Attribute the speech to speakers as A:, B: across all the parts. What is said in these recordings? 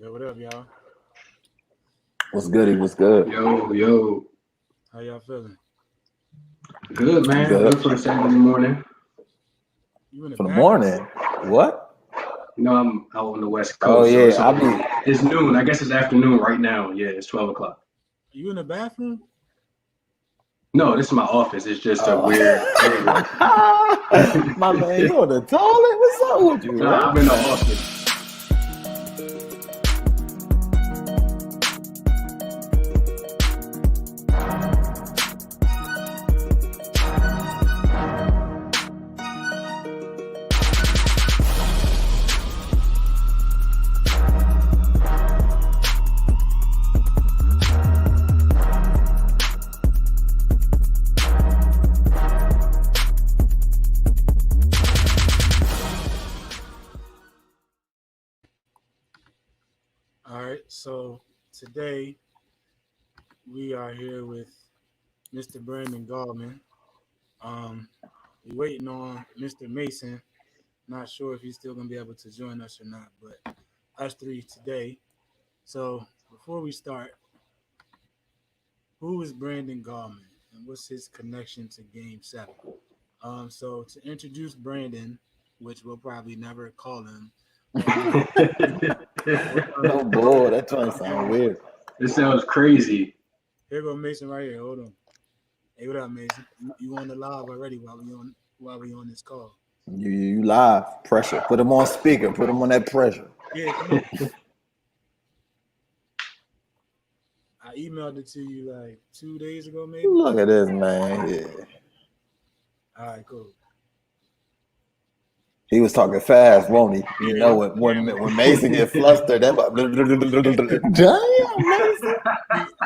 A: Yo, what up, y'all?
B: What's good? What's good?
C: Yo,
A: How y'all feeling?
C: good
B: I'm
C: man.
B: good.
C: Good for the Saturday morning.
A: You in the
B: For the
A: bathroom?
B: morning. What?
C: You know, I'm out on the West
B: Oh
C: Coast, so
B: yeah, I'll be.
C: it's noon. I guess it's afternoon right now. Yeah, it's 12 o'clock.
A: You in the bathroom?
C: No, this is my office. It's just a
B: Oh.
C: weird angle.
B: My man, you on the toilet? What's up with you,
C: Nah, I'm in the office.
A: All right, so today we are here with Mr. Brandon Gallman. We're waiting on Mr. Mason. Not sure if he's still gonna be able to join us or not, but us three today. So before we start, who is Brandon Gallman and what's his connection to Game 7? So to introduce Brandon, which we'll probably never call him.
B: Oh boy, that joint sound weird.
C: This sounds crazy.
A: Here go Mason right here. Hold on. Hey, what up, Mason? You on the live already while we on this call?
B: You live. Pressure. Put him on speaker. Put him on that pressure.
A: Yeah, come on. I emailed it to you like 2 days ago, maybe.
B: Look at this man. Yeah.
A: All right, cool.
B: He was talking fast, won't he? You
A: Yeah,
B: know when Mason get flustered, that damn Mason.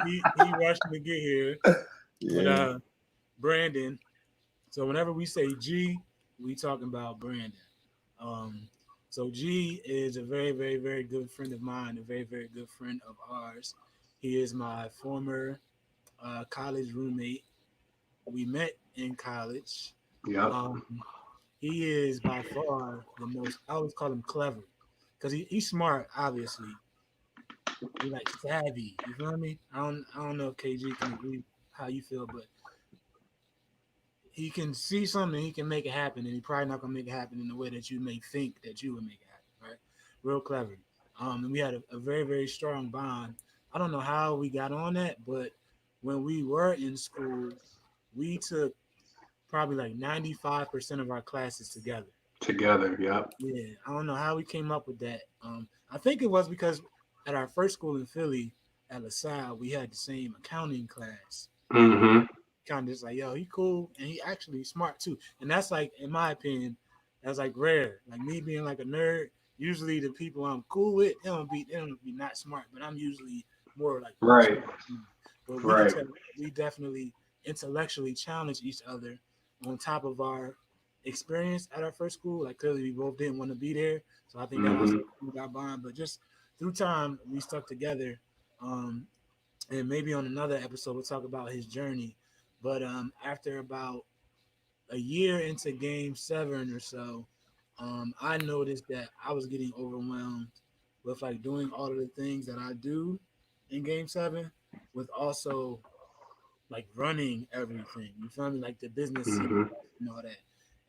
A: he rushed to get here.
B: Yeah.
A: But Brandon. So whenever we say G, we talking about Brandon. So G is a very, very, very good friend of mine, a very, very good friend of ours. He is my former college roommate. We met in college.
C: Yep.
A: He is by far the most. I always call him clever because he's smart. Obviously, he's like savvy. You feel me? I don't know if KG can agree how you feel, but he can see something, he can make it happen, and he probably not gonna make it happen in the way that you may think that you would make it happen. Right? Real clever. And we had a very, very strong bond. I don't know how we got on that, but when we were in school, we took probably like 95% of our classes together.
C: Together. Yep.
A: Yeah, I don't know how we came up with that. I think it was because at our first school in Philly, at LaSalle, we had the same accounting class.
C: Mm-hmm.
A: Kind of just like, yo, he cool and he actually smart too. And that's like, in my opinion, that's like rare. Like me being like a nerd, usually the people I'm cool with, they don't be not smart, but I'm usually more like
C: Right.
A: But
C: Right.
A: we definitely intellectually challenge each other on top of our experience at our first school. Like clearly we both didn't want to be there. So I think that also got bond. But just through time we stuck together. And maybe on another episode we'll talk about his journey. But after about a year into Game 7 or so, I noticed that I was getting overwhelmed with like doing all of the things that I do in Game 7, with also like running everything. You feel me? Like the business
C: Mm-hmm.
A: and all that.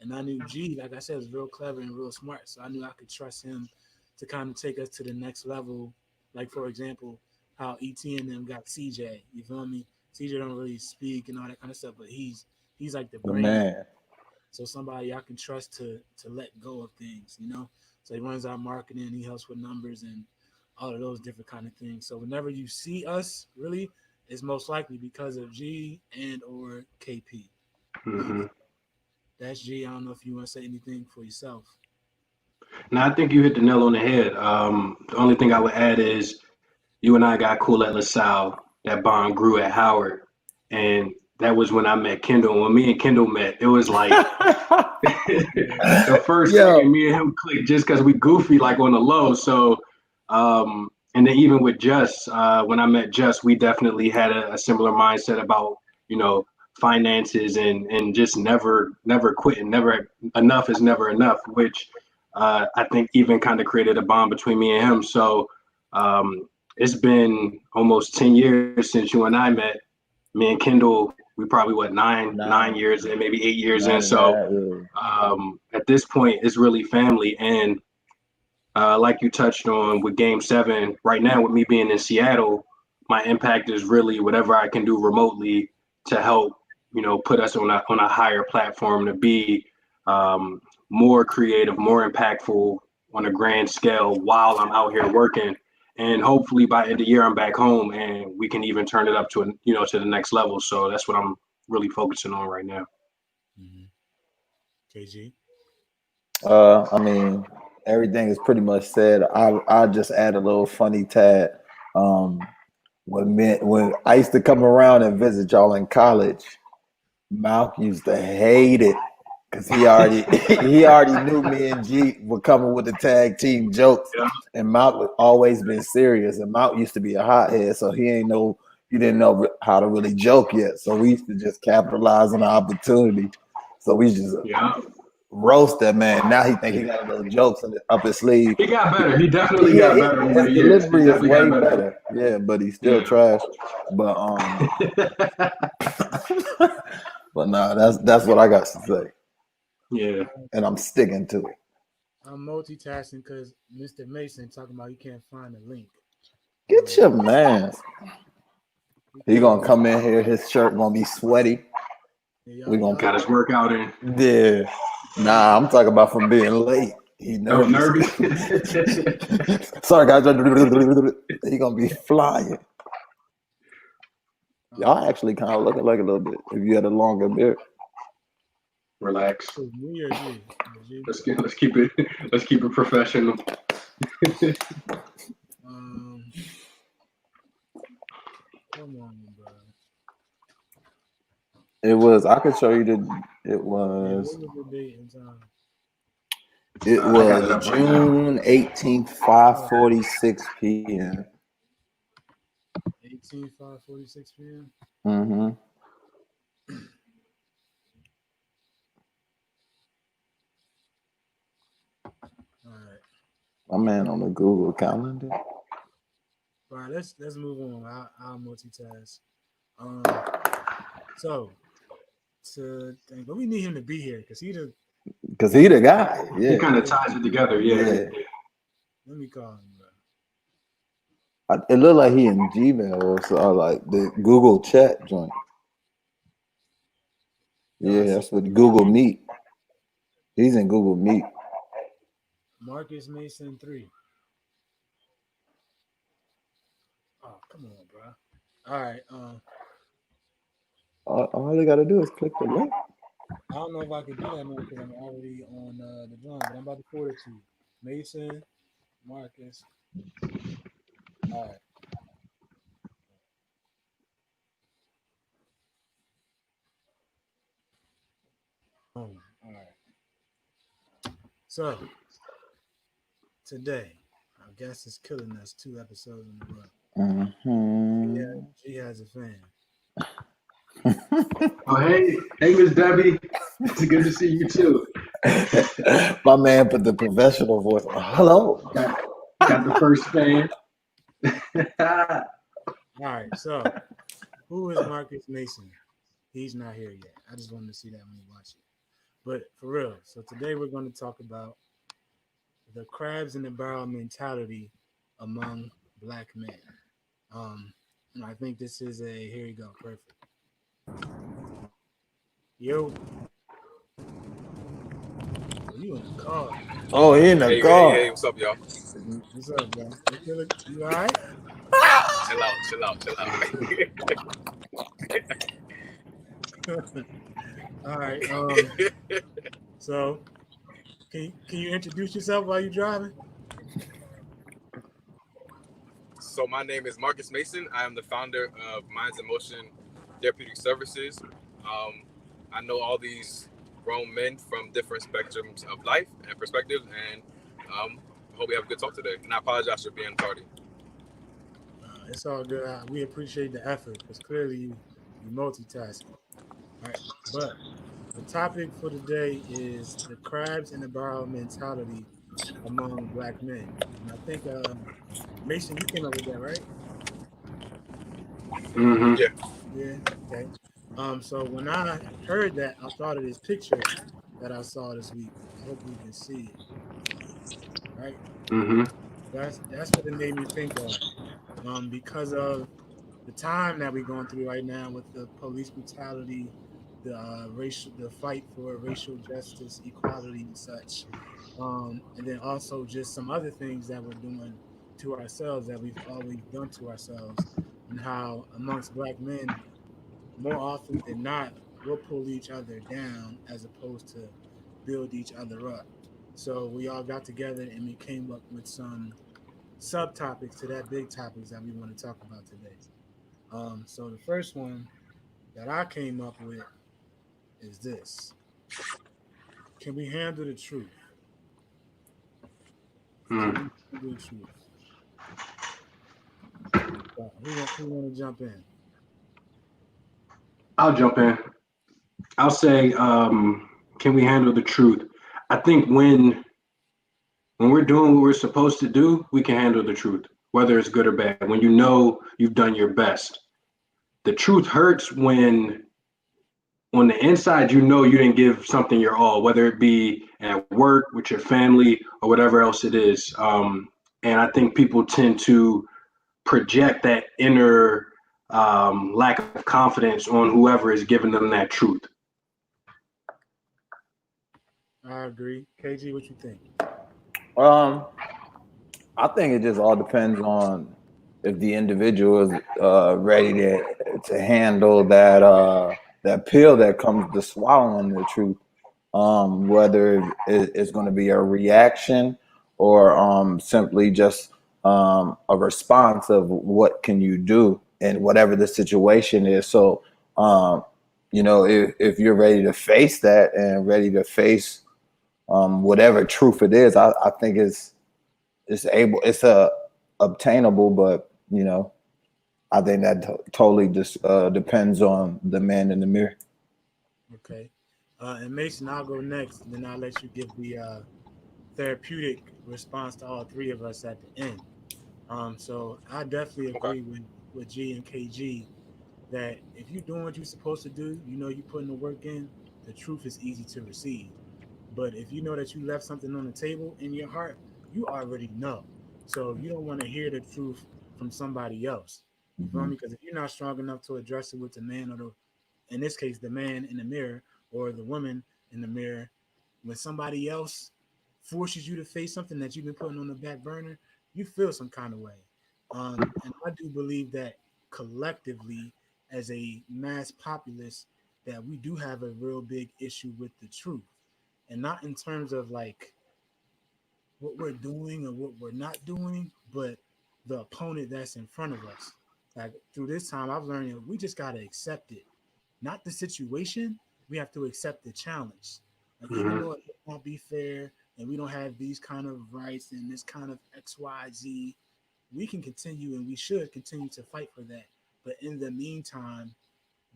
A: And I knew G, like I said, was real clever and real smart. So I knew I could trust him to kind of take us to the next level. Like for example, how ET and them got CJ. You feel me? CJ don't really speak and all that kind of stuff, but he's like the
B: The
A: brain.
B: man.
A: So somebody I can trust to let go of things, you know. So he runs our marketing, he helps with numbers and all of those different kind of things. So whenever you see us, really, it's most likely because of G and or KP.
C: Mm-hmm.
A: That's G. I don't know if you want to say anything for yourself.
C: Now I think you hit the nail on the head. The only thing I would add is you and I got cool at LaSalle. That bond grew at Howard, and that was when I met Kendall. When me and Kendall met, it was like the first
B: Yo,
C: second me and him clicked just because we goofy like on the low. So, and then even with Just, when I met Just, we definitely had a similar mindset about you know finances and just never quitting. Never enough is never enough, which I think even kind of created a bond between me and him. So It's been almost 10 years since you and I met. Me and Kendall, we probably what nine
B: Nine,
C: years in, maybe 8 years in.
B: 9.5
C: So
B: years.
C: at this point, it's really family. And like you touched on with Game 7, right now with me being in Seattle, my impact is really whatever I can do remotely to help, put us on a higher platform to be um, more creative, more impactful on a grand scale while I'm out here working. And hopefully by end of the year, I'm back home and we can even turn it up to the next level. So that's what I'm really focusing on right now.
A: Mm-hmm. KG.
B: I mean, everything is pretty much said. I just add a little funny tad. Um, when I used to come around and visit y'all in college, Mouth used to hate it because he already he already knew me and G were coming with the tag team jokes,
C: Yeah.
B: and Mouth was always been serious. And Mouth used to be a hothead, so he didn't know how to really joke yet. So we used to just capitalize on the opportunity. So we just
C: Yeah.
B: roast that man. Now he think he got a little jokes up his sleeve.
C: He got better. He definitely got better over
B: His
C: the years. He
B: delivery is
C: definitely
B: way
C: got better.
B: better. Yeah, but he's still
C: Yeah.
B: trash. But but nah, that's what I got to say,
C: Yeah.
B: and I'm sticking to it.
A: I'm multitasking because Mr. Mason talking about he can't find a link.
B: Get your man.
A: He
B: He
A: can't.
B: gonna come in here. His shirt gonna be sweaty.
A: Yeah,
B: We gonna
C: Got his workout in.
B: yeah. Nah, I'm talking about from being late. He
C: Oh,
B: nervous.
C: nervous.
B: Sorry guys. He gonna be flying. Y'all actually kind of looking like a little bit if you had a longer beard.
C: Relax.
A: New Year's Eve. G.
C: Let's keep it professional.
A: Um, come on, bro.
B: It was. I could show you the. It
A: Yeah,
B: was.
A: what was the date and time?
B: It
C: I got it
B: was
C: up right now.
B: June 18th, 5:46 p.m.
A: 18/5:46 p.m.
B: Mm-hmm.
A: All right,
B: My man on the Google Calendar.
A: all right. Let's move on. I'll multitask. Um, so to think, but we need him to be here because he the.
B: Cause he the guy.
C: He
B: Yeah.
C: kind of ties it together. Yeah.
B: Yeah.
A: Let me call him, bro.
B: It looked like he in Gmail or like the Google chat joint.
A: Y'all
B: Yeah,
A: see
B: that's what Google Meet. He's in Google Meet.
A: Marcus Mason 3. Oh, come on, bro. All right.
B: All they gotta do is click the link.
A: I don't know if I can do that now because I'm already on the drum, but I'm about to forward it to you. Mason, Marcus. All right. Boom. All right. So today, our guest is killing us 2 episodes in a row. Yeah,
B: Mm-hmm.
A: she has a fan.
C: Oh, hey, Miss Debbie. It's good to see you too.
B: My man put the professional voice on. Hello.
C: Got the first fan.
A: All right. So who is Marcus Mason? He's not here yet. I just wanted to see that when you watch it. But for real, so today we're going to talk about the crabs in the barrel mentality among black men. And I think this is a here you go, perfect. Yo, oh, you in the car?
B: Oh, he in the car.
D: What's up, y'all?
A: What's up, bro? You all right?
D: Chill out.
A: All right. So can you introduce yourself while you're driving?
D: So my name is Marcus Mason. I am the founder of Minds in Motion Therapeutic Services. Um, I know all these grown men from different spectrums of life and perspectives, and hope we have a good talk today. And I apologize for being tardy.
A: It's all good. We appreciate the effort because clearly you multitasking. All right, but the topic for today is the crabs in the barrel mentality among black men. And I think Mason, you came up with that, right?
C: Mm-hmm.
D: Yeah.
A: Yeah. Okay. So when I heard that, I thought of this picture that I saw this week. I hope you can see it. Right.
C: Mm-hmm.
A: That's what it made me think of. Because of the time that we're going through right now with the police brutality, the fight for racial justice, equality, and such, and then also just some other things that we're doing to ourselves that we've always done to ourselves, and how amongst black men, more often than not, we'll pull each other down as opposed to build each other up. So we all got together and we came up with some subtopics to that big topics that we want to talk about today. So the first one that I came up with is this: can we handle the truth? Can
C: Mm.
A: we handle the truth? Who want to jump in?
C: I'll jump in. I'll say, can we handle the truth? I think when we're doing what we're supposed to do, we can handle the truth, whether it's good or bad. When you know you've done your best, the truth hurts when on the inside you know you didn't give something your all, whether it be at work with your family or whatever else it is. And I think people tend to project that inner lack of confidence on whoever is giving them that truth.
A: I agree. KG, what you think?
B: Um, I think it just all depends on if the individual is ready to handle that pill that comes to swallowing the truth. Whether it's going to be a reaction or simply just a response of what can you do in whatever the situation is. So, if you're ready to face that and ready to face whatever truth it is, I think it's obtainable, but I think that totally just depends on the man in the mirror.
A: Okay. And Mason, I'll go next, and then I'll let you give the therapeutic response to all three of us at the end. So I definitely
D: Okay.
A: agree with G and KG that if you're doing what you're supposed to do, you know you're putting the work in, the truth is easy to receive. But if you know that you left something on the table in your heart, you already know. So you don't want to hear the truth from somebody else. You feel
B: Mm-hmm.
A: me? Because if you're not strong enough to address it with the man or in this case, the man in the mirror or the woman in the mirror, when somebody else forces you to face something that you've been putting on the back burner, you feel some kind of way. And I do believe that collectively, as a mass populace, that we do have a real big issue with the truth, and not in terms of like what we're doing or what we're not doing, but the opponent that's in front of us. Like through this time, I've learned that we just gotta accept it, not the situation. We have to accept the challenge. Like even
C: Mm-hmm.
A: though it won't be fair and we don't have these kind of rights and this kind of XYZ, we can continue and we should continue to fight for that. But in the meantime,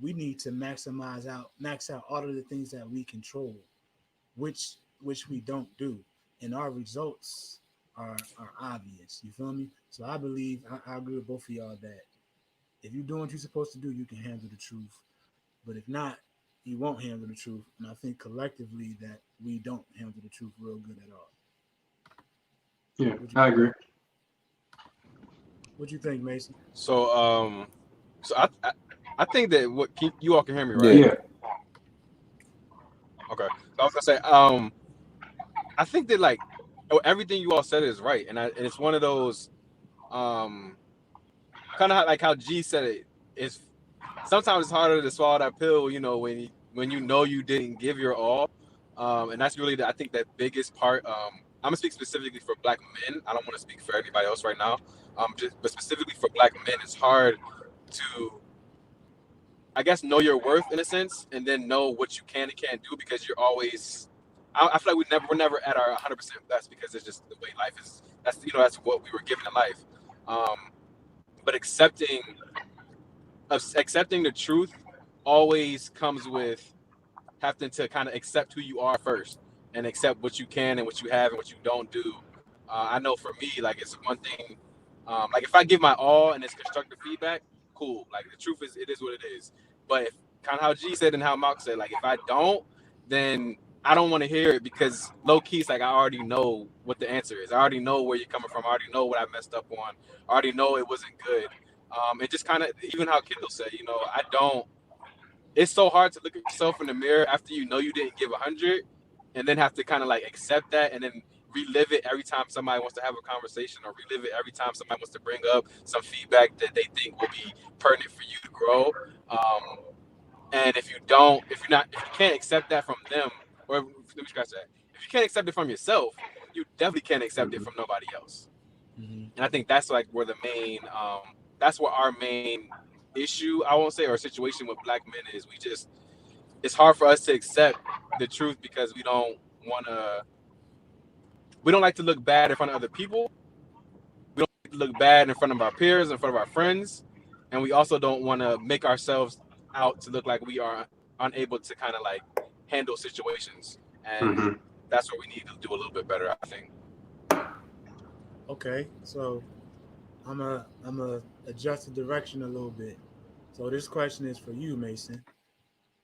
A: we need to max out all of the things that we control, which we don't do, and our results are obvious. You feel me? So I believe I agree with both of y'all that if you're doing what you're supposed to do, you can handle the truth. But if not, you won't handle the truth. And I think collectively that we don't handle the truth real good at all.
C: Yeah,
A: What you
C: I agree.
A: what you think, Mason?
D: So I think that you all can hear me, right?
B: Yeah.
C: Yeah.
D: Okay. So I was gonna say I think that like everything you all said is right, and it's one of those um kind of like how G said it is. Sometimes it's harder to swallow that pill, when you know you didn't give your all, and that's really I think that biggest part. I'm gonna speak specifically for Black men. I don't want to speak for anybody else right now. But specifically for Black men, it's hard to, I guess, know your worth in a sense, and then know what you can and can't do because you're always. I feel like we're never at our 100% best because it's just the way life is. That's what we were given in life. Um, but accepting the truth always comes with having to kind of accept who you are first. and accept what you can and what you have and what you don't do. I know for me, like it's one thing. Like if I give my all and it's constructive feedback, cool. Like the truth is, it is what it is. But if kind of how G said and how Mark said, like if I don't, then I don't want to hear it because low key, it's like I already know what the answer is. I already know where you're coming from. I already know what I messed up on. I already know it wasn't good. It just kind of even how Kendall said, I don't. It's so hard to look at yourself in the mirror after you know you didn't give 100, and then have to kind of like accept that and then relive it every time somebody wants to have a conversation, or relive it every time somebody wants to bring up some feedback that they think will be pertinent for you to grow. And if you don't, if you can't accept that from them, or let me scratch that. If you can't accept it from yourself, you definitely can't accept it from nobody else.
A: Mm-hmm.
D: And I think that's like where the main, that's where our main issue, I won't say, or situation with black men is. It's hard for us to accept the truth because we don't like to look bad in front of other people. We don't like to look bad in front of our peers, in front of our friends, and we also don't want to make ourselves out to look like we are unable to kind of like handle situations. And that's what we need to do a little bit better, I think.
A: Okay, so I'm a adjust the direction a little bit. So this question is for you, Mason.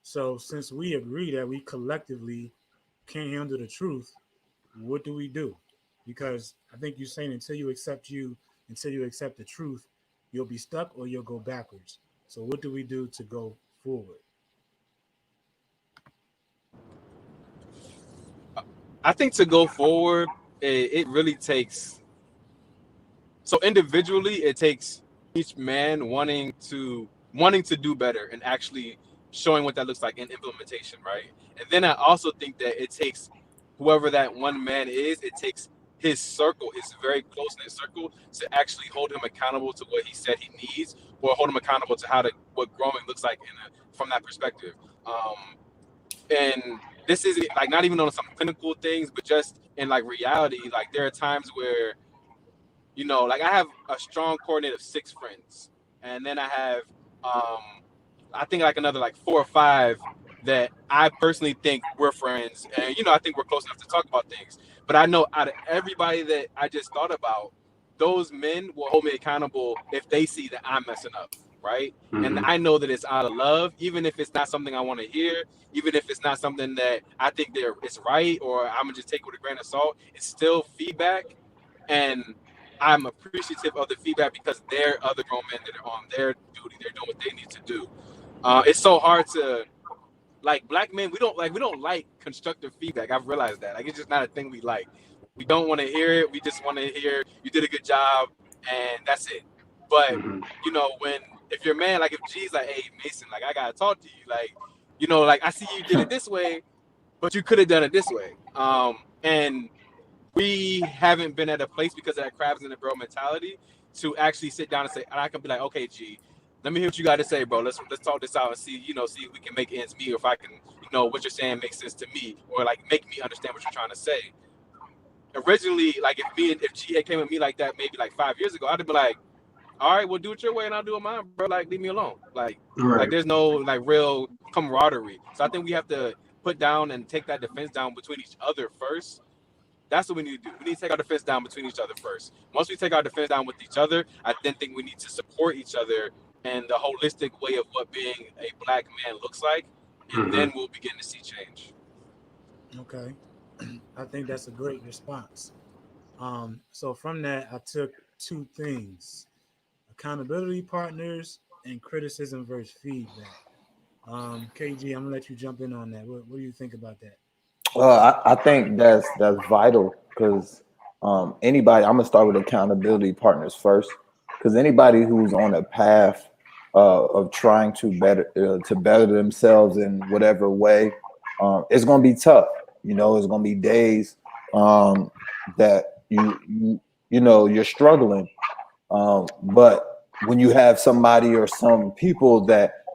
A: So since we agree that we collectively can't handle the truth, what do we do? Because I think you're saying until you accept the truth, you'll be stuck or you'll go backwards. So what do we do to go forward?
D: I think to go forward, it really takes, so individually it takes each man wanting to do better and actually showing what that looks like in implementation, right? And then I also think that it takes whoever that one man is, it takes his circle, his very close knit circle, to actually hold him accountable to what he said he needs, or hold him accountable to what growing looks like from that perspective. And this is like not even on some clinical things, but just in like reality. Like there are times where, like I have a strong coordinate of 6 friends, and then I have, I think like another like 4 or 5 that I personally think we're friends, and I think we're close enough to talk about things. But I know out of everybody that I just thought about, those men will hold me accountable if they see that I'm messing up, right? And I know that it's out of love, even if it's not something I want to hear, even if it's not something that I think it's right, or I'm gonna just take it with a grain of salt. It's still feedback, and I'm appreciative of the feedback because they're other grown men that are on their duty. They're doing what they need to do. It's so hard to, like, black men. We don't like constructive feedback. I've realized that. Like it's just not a thing we like. We don't want to hear it. We just want to hear you did a good job, and that's it. But when if your man, like if G's like, hey Mason, like I gotta talk to you, like like I see you did it this way, but you could have done it this way. And we haven't been at a place because of that crabs in the barrel mentality to actually sit down and say, and I can be like, okay, G, let me hear what you got to say, bro. Let's talk this out and see if we can make ends meet, or if I can, what you're saying makes sense to me, or like make me understand what you're trying to say. Originally, like if G had came with me like that maybe like 5 years ago, I'd be like, all right, well do it your way and I'll do it mine, bro. Like leave me alone. Like there's no like real camaraderie. So I think we have to put down and take that defense down between each other first. That's what we need to do. We need to take our defense down between each other first. Once we take our defense down with each other, I then think we need to support each other and the holistic way of what being a black man looks like, and then we'll begin to see change.
A: Okay. I think that's a great response. So from that, I took two things: accountability partners and criticism versus feedback. KG, I'm gonna let you jump in on that. What do you think about that?
B: Well, I think that's vital because anybody. I'm gonna start with accountability partners first, because anybody who's on a path of trying to better themselves in whatever way, it's gonna be tough. It's gonna be days that you're struggling, but when you have somebody or some people that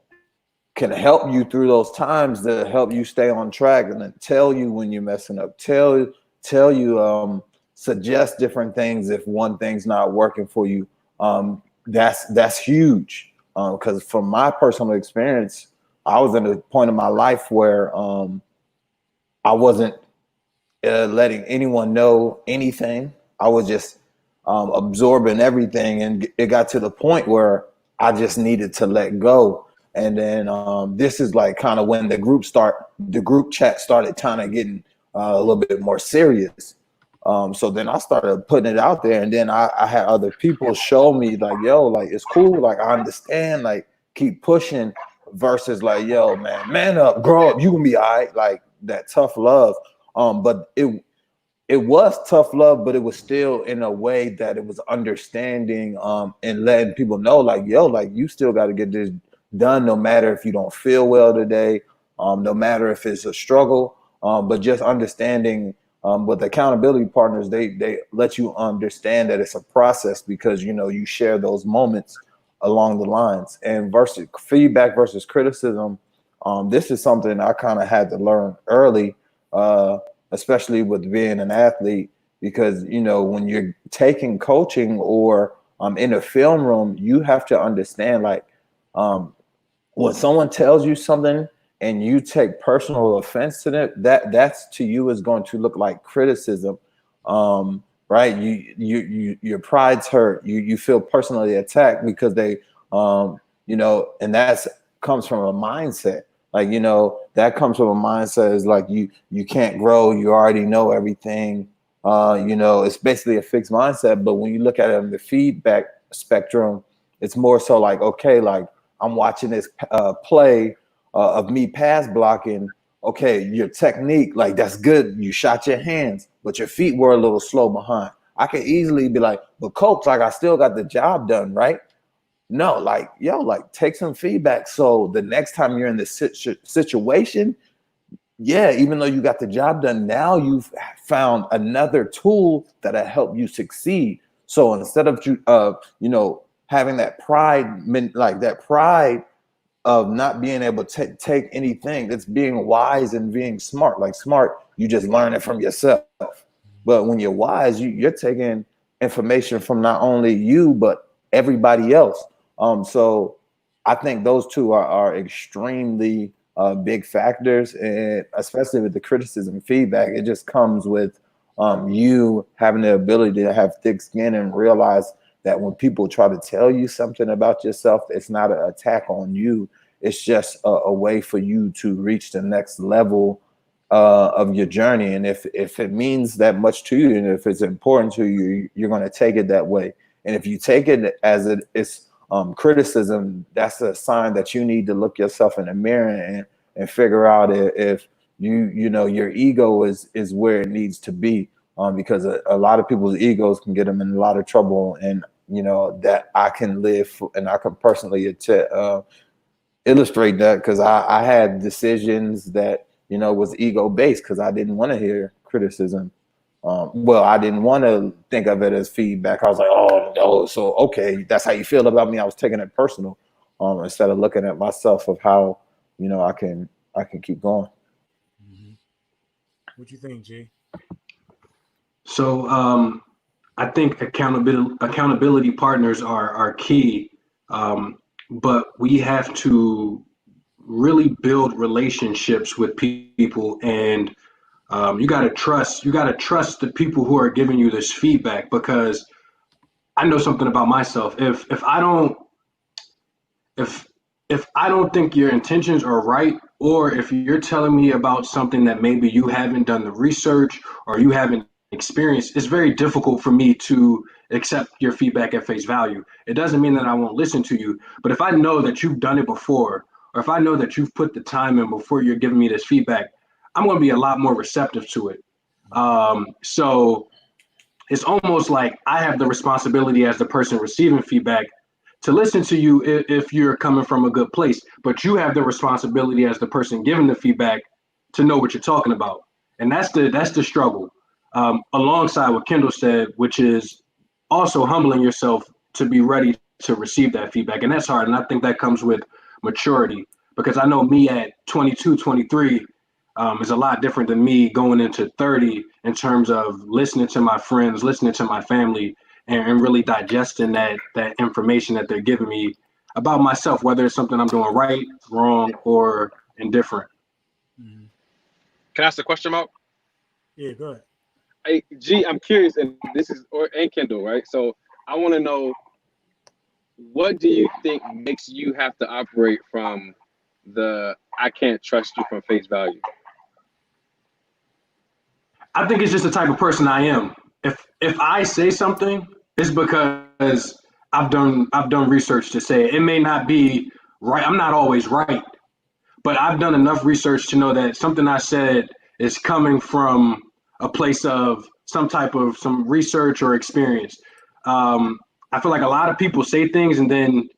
B: can help you through those times, to help you stay on track and then tell you when you're messing up, tell you, suggest different things if one thing's not working for you. That's huge. Because from my personal experience, I was at a point in my life where I wasn't letting anyone know anything. I was just absorbing everything, and it got to the point where I just needed to let go. And then this is like kind of when the group chat started kind of getting a little bit more serious. So then I started putting it out there, and then I had other people show me like, yo, like it's cool, like I understand, like keep pushing, versus like, yo, man up, grow up, you gonna be all right, like that tough love. But it was tough love, but it was still in a way that it was understanding, and letting people know like, yo, like you still got to get this done, no matter if you don't feel well today, no matter if it's a struggle, but just understanding. With accountability partners, they let you understand that it's a process, because you share those moments along the lines. And versus feedback versus criticism, this is something I kind of had to learn early, especially with being an athlete, because when you're taking coaching or in a film room, you have to understand like, when someone tells you something and you take personal offense to that's to you is going to look like criticism. Right, your pride's hurt, you feel personally attacked because they and that's comes from a mindset, like that comes from a mindset is like you can't grow, you already know everything. It's basically a fixed mindset. But when you look at it in the feedback spectrum, it's more so like, okay, like I'm watching this play of me pass blocking. Okay, your technique, like that's good. You shot your hands, but your feet were a little slow behind. I could easily be like, but coach, like I still got the job done, right? No, like, yo, like take some feedback. So the next time you're in this situation, yeah, even though you got the job done, now you've found another tool that'll help you succeed. So instead of having that pride, like that pride of not being able to take anything, that's being wise and being smart. Like smart, you just learn it from yourself. But when you're wise, you're taking information from not only you but everybody else. So I think those two are extremely big factors, and especially with the criticism feedback, it just comes with you having the ability to have thick skin and realize that when people try to tell you something about yourself, it's not an attack on you. It's just a way for you to reach the next level of your journey. And if it means that much to you, and if it's important to you, you're going to take it that way. And if you take it as it's criticism, that's a sign that you need to look yourself in the mirror and figure out if your ego is where it needs to be. Because a lot of people's egos can get them in a lot of trouble, and that I can live and I can personally illustrate that, because I had decisions that was ego based, because I didn't want to hear criticism. I didn't want to think of it as feedback. I was like, oh no, so okay, that's how you feel about me. I was taking it personal, instead of looking at myself of how I can keep going.
A: Mm-hmm. What you think, G?
C: So I think accountability partners are key, but we have to really build relationships with people, and you got to trust the people who are giving you this feedback, because I know something about myself. If if I don't think your intentions are right, or if you're telling me about something that maybe you haven't done the research or you haven't experienced, it's very difficult for me to accept your feedback at face value. It doesn't mean that I won't listen to you, but if I know that you've done it before, or if I know that you've put the time in before you're giving me this feedback, I'm going to be a lot more receptive to it. So it's almost like I have the responsibility as the person receiving feedback to listen to you if you're coming from a good place, but you have the responsibility as the person giving the feedback to know what you're talking about. And that's the struggle, alongside what Kendall said, which is also humbling yourself to be ready to receive that feedback. And that's hard. And I think that comes with maturity, because I know me at 22, 23, is a lot different than me going into 30, in terms of listening to my friends, listening to my family, and really digesting that information that they're giving me about myself, whether it's something I'm doing right, wrong, or indifferent.
A: Mm-hmm.
D: Can I ask a question, Mark?
A: Yeah, go ahead.
E: Hey, G, I'm curious, and this is and Kendall, right? So I want to know, what do you think makes you have to operate from the "I can't trust you" from face value?
C: I think it's just the type of person I am. If I say something, it's because I've done research to say it. It may not be right. I'm not always right, but I've done enough research to know that something I said is coming from a place of some type of some research or experience. Um, I feel like a lot of people say things and then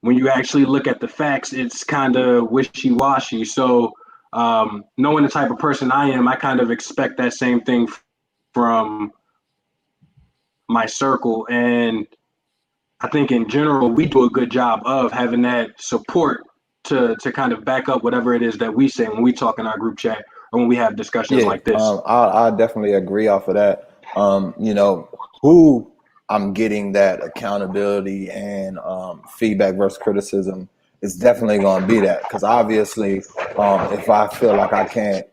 C: when you actually look at the facts, it's kind of wishy washy. So, knowing the type of person I am, I kind of expect that same thing from my circle. And I think in general, we do a good job of having that support to kind of back up whatever it is that we say when we talk in our group chat or when we have discussions
B: Yeah,
C: like this.
B: I definitely agree off of that. You know, who I'm getting that accountability and feedback versus criticism is definitely going to be that. Because obviously, if I feel like I can't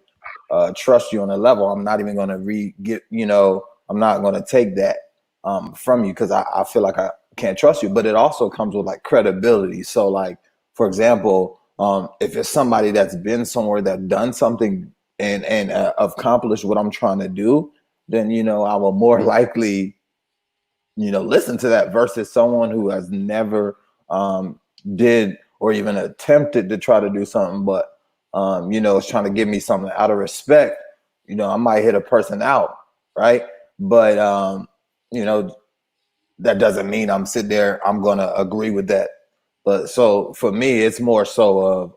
B: trust you on a level, I'm not even going to get, I'm not going to take that from you because I feel like I can't trust you. But it also comes with like credibility. So, like, for example, if it's somebody that's been somewhere that done something and accomplished what I'm trying to do, then I will more likely listen to that versus someone who has never did or even attempted to try to do something, but is trying to give me something out of respect. I might hit a person out, right? But you know, that doesn't mean I'm sitting there. I'm gonna agree with that. But so for me, it's more so of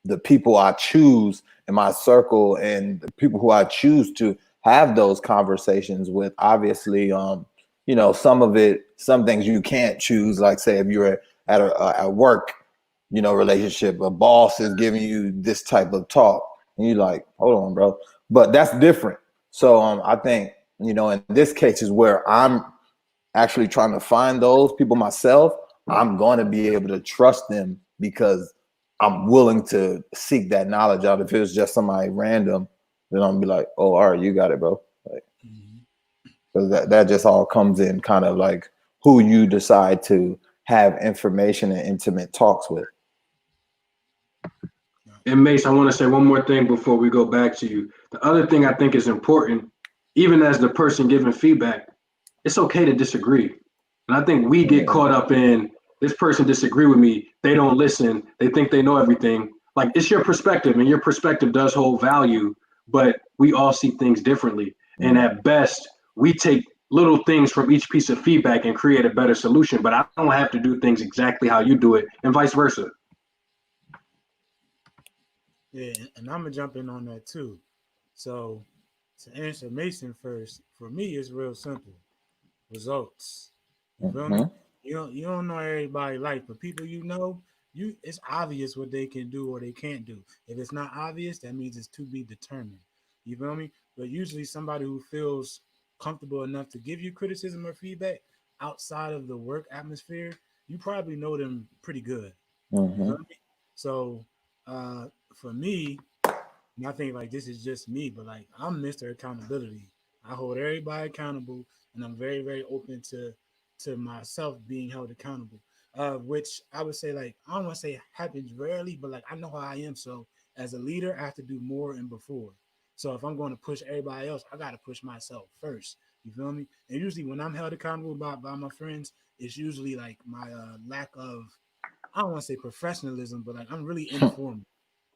B: the people I choose in my circle and the people who I choose to have those conversations with. Obviously, some things you can't choose. Like say if you're at work, relationship, a boss is giving you this type of talk, and you're like, hold on, bro. But that's different. So I think in this case is where I'm actually trying to find those people myself. I'm going to be able to trust them because I'm willing to seek that knowledge out. If it was just somebody random, then I'm gonna be like, oh, all right, you got it, bro. Like,
A: Mhm.
B: because that just all comes in kind of like who you decide to have information and intimate talks with.
C: And Mace, I want to say one more thing before we go back to you. The other thing I think is important, even as the person giving feedback, it's okay to disagree. And I think we get
B: Mm-hmm.
C: caught up in this person disagree with me. They don't listen. They think they know everything. Like it's your perspective, and your perspective does hold value, but we all see things differently. And at best, we take little things from each piece of feedback and create a better solution. But I don't have to do things exactly how you do it, and vice versa.
A: Yeah, and I'm gonna jump in on that too. So to answer Mason first, for me it's real simple. Results. You feel me?
B: Mm-hmm.
A: You don't know everybody life, but people it's obvious what they can do or they can't do. If it's not obvious, that means it's to be determined. You feel me? But usually somebody who feels comfortable enough to give you criticism or feedback outside of the work atmosphere, you probably know them pretty good. You
B: Mm-hmm.
A: feel me? So for me, and I think like this is just me, but like I'm Mr. Accountability. I hold everybody accountable, and I'm very, very open to myself being held accountable. Which I would say like I don't want to say happens rarely, but like I know how I am. So as a leader, I have to do more and before. So if I'm going to push everybody else, I got to push myself first. You feel me? And usually when I'm held accountable by my friends, it's usually like my lack of I don't want to say professionalism, but like I'm really informal.